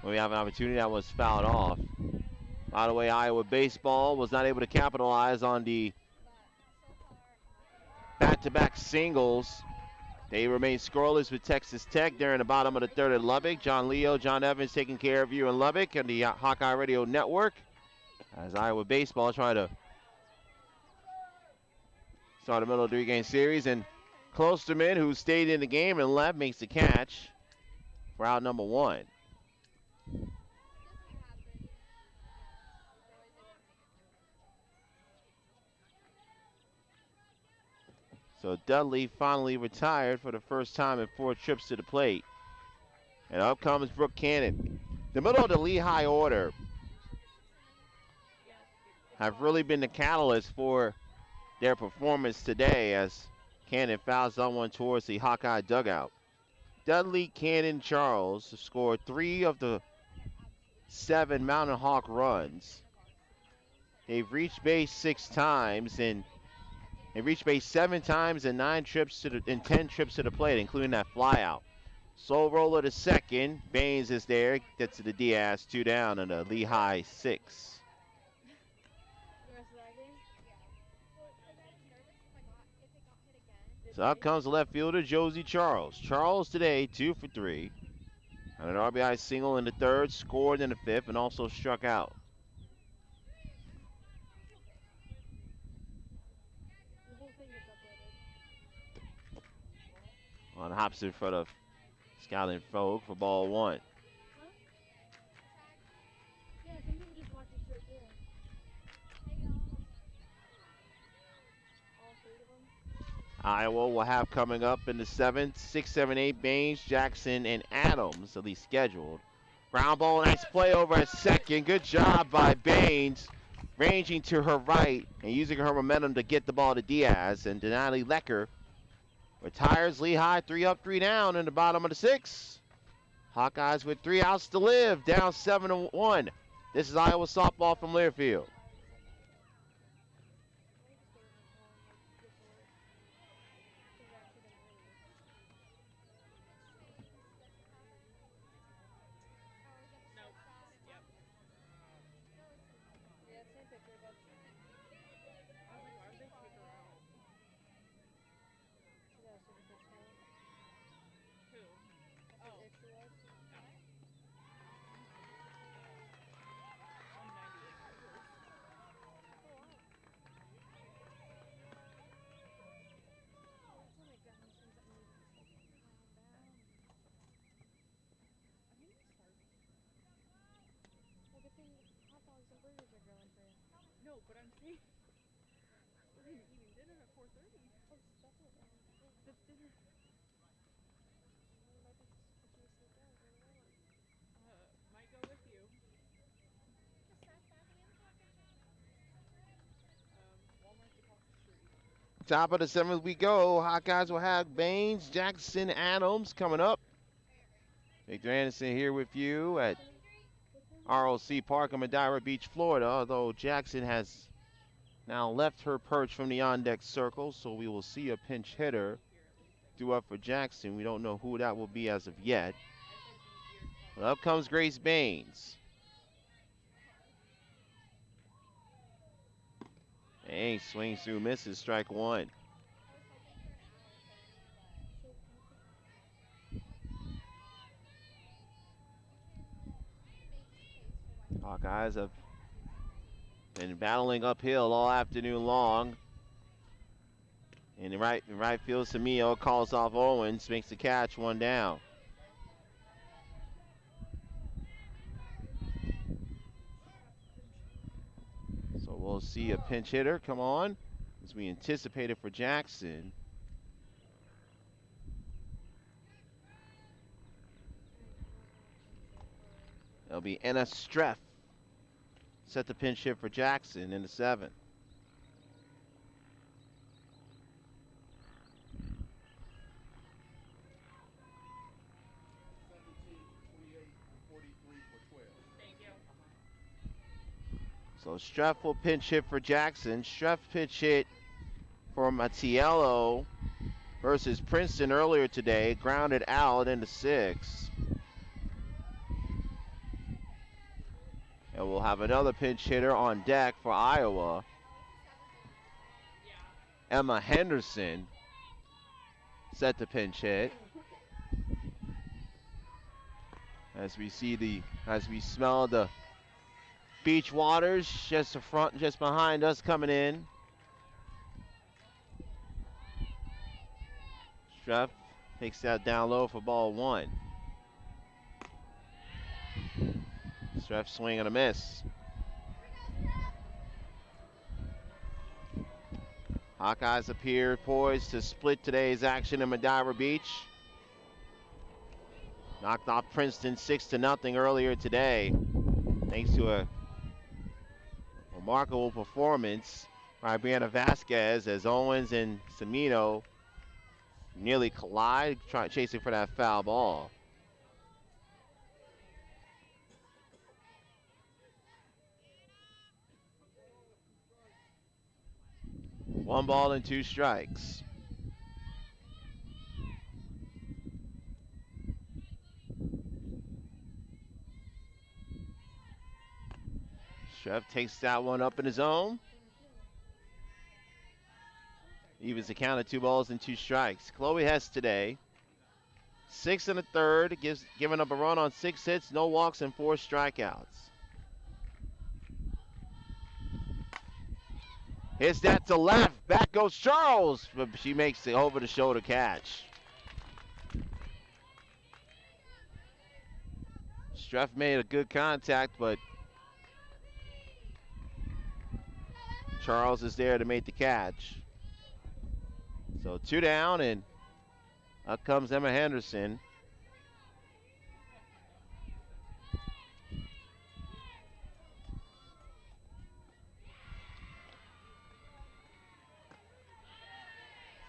We have an opportunity that was fouled off. By the way, Iowa baseball was not able to capitalize on the back-to-back singles. They remain scoreless with Texas Tech during the bottom of the 3rd at Lubbock. John Leo, John Evans taking care of you in Lubbock and the Hawkeye Radio Network. As Iowa baseball try to start a middle of the 3-game series, and Klosterman, who stayed in the game and left, makes the catch for out number 1. So Dudley finally retired for the first time in 4 trips to the plate. And up comes Brooke Cannon. The middle of the Lehigh order have really been the catalyst for their performance today as Cannon fouls someone towards the Hawkeye dugout. Dudley, Cannon, Charles have scored 3 of the 7 Mountain Hawk runs. They've reached base 6 times, and they reached base 7 times in 10 trips to the plate, including that flyout. Sole roller to second. Baines is there. Gets to the Diaz. 2 down and a Lehigh 6. Yeah. So out comes the left fielder, Josie Charles. Charles today, 2 for 3. And an RBI single in the third, scored in the fifth, and also struck out. The whole thing is uploaded. On hops in front of Scotland Folk for ball one. Huh? Yeah, some people just watch it straight through. All three of them. Iowa will have coming up in the seventh, 6, 7, 8, Baines, Jackson, and Adams, at least scheduled. Ground ball, nice play over at second. Good job by Baines, ranging to her right and using her momentum to get the ball to Diaz. And Denali Lecker retires Lehigh 3 up, 3 down in the bottom of the sixth. Hawkeyes with 3 outs to live, down 7-1. This is Iowa softball from Learfield. Yeah, same picture, but she got a super good talent. That's what she was. Oh, my God, these things that move. Calm down. Well, good thing hot dogs and burgers are growing for you. No, but I'm saying we're gonna be eating dinner at 4:30. Oh, that's it. The dinner It might be juicy dogs, I don't know. might go with you. Walmart's across the street. Top of the seventh we go. Hawkeyes will have Baines, Jackson, Adams coming up. Victor Anderson here with you at ROC Park in Madeira Beach, Florida. Although Jackson has now left her perch from the on-deck circle, so we will see a pinch hitter due up for Jackson. We don't know who that will be as of yet. But up comes Grace Baines. Hey, swings through, misses, strike one. Hawkeyes have been battling uphill all afternoon long. In right field, Samio calls off Owens, makes the catch, 1 down. So we'll see a pinch hitter come on, as we anticipated for Jackson. It'll be Anna Streff set the pinch hit for Jackson in the seventh. So Streff will pinch hit for Jackson. Streff pitch hit for Mattiello versus Princeton earlier today. Grounded out into 6. And we'll have another pinch hitter on deck for Iowa. Emma Henderson set the pinch hit. As we smell the beach waters just behind us coming in. Streff takes that down low for ball 1. Streff swing and a miss. Hawkeyes appear poised to split today's action in Madeira Beach. Knocked off Princeton 6-0 earlier today, thanks to a remarkable performance by Brianna Vasquez as Owens and Semino nearly collide, chasing for that foul ball. One ball and 2 strikes. Streff takes that one up in his own. Evens the count at 2 balls and 2 strikes. Chloe Hess today, 6 and a third, giving up a run on 6 hits, no walks, and 4 strikeouts. Hits that to left. Back goes Charles, but she makes the over-the-shoulder catch. Streff made a good contact, but Charles is there to make the catch. So 2 down, and up comes Emma Henderson.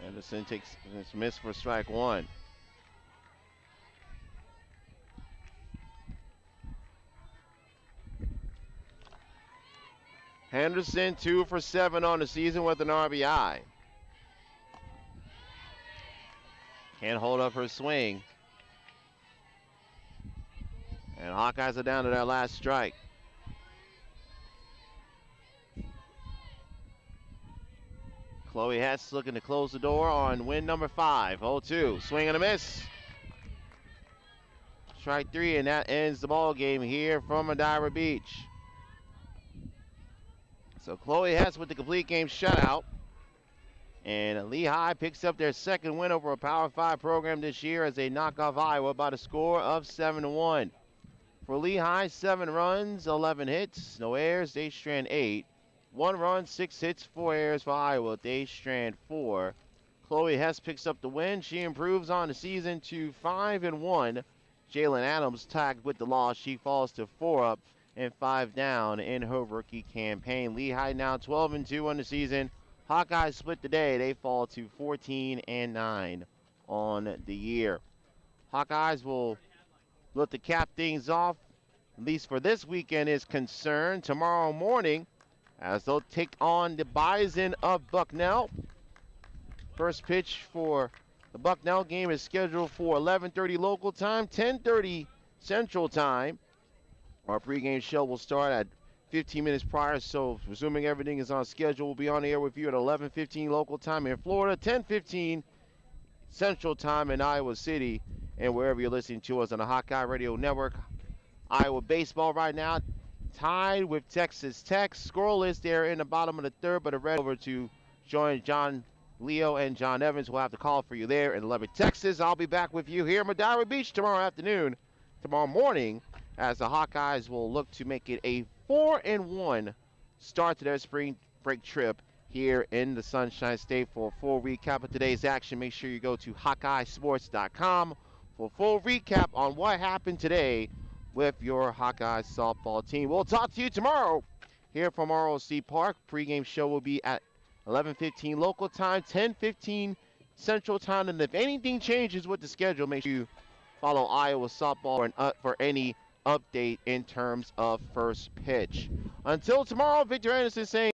Henderson takes this miss for strike 1. Henderson 2 for 7 on the season with an RBI. Can't hold up her swing. And Hawkeyes are down to their last strike. Chloe Hess looking to close the door on win number 5. 0-2. Swing and a miss. Strike 3, and that ends the ball game here from Madeira Beach. So Chloe Hess with the complete game shutout. And Lehigh picks up their second win over a Power 5 program this year as they knock off Iowa by the score of 7-1. For Lehigh, 7 runs, 11 hits, no errors, Dave Strand 8. 1 run, 6 hits, 4 errors for Iowa, Dave Strand 4. Chloe Hess picks up the win. She improves on the season to 5-1. Jalen Adams tagged with the loss. She falls to 4 up and 5 down in her rookie campaign. Lehigh now 12-2 on the season. Hawkeyes split the day. They fall to 14-9 on the year. Hawkeyes will look to cap things off, at least for this weekend is concerned, tomorrow morning as they'll take on the Bison of Bucknell. First pitch for the Bucknell game is scheduled for 11:30 local time, 10:30 Central Time. Our pregame show will start at 15 minutes prior, so presuming everything is on schedule, we'll be on the air with you at 11:15 local time in Florida, 10:15 Central Time in Iowa City, and wherever you're listening to us on the Hawkeye Radio Network. Iowa baseball right now tied with Texas Tech. Scoreless there in the bottom of the third, but a red over to join John Leo and John Evans. We'll have to call for you there in Lubbock, Texas. I'll be back with you here in Madeira Beach tomorrow morning, as the Hawkeyes will look to make it a 4-1 start to their spring break trip here in the Sunshine State. For a full recap of today's action, make sure you go to HawkeyeSports.com for a full recap on what happened today with your Hawkeyes softball team. We'll talk to you tomorrow here from ROC Park. Pre-game show will be at 11:15 local time, 10:15 Central Time. And if anything changes with the schedule, make sure you follow Iowa softball for any update in terms of first pitch. Until tomorrow, Victor Anderson saying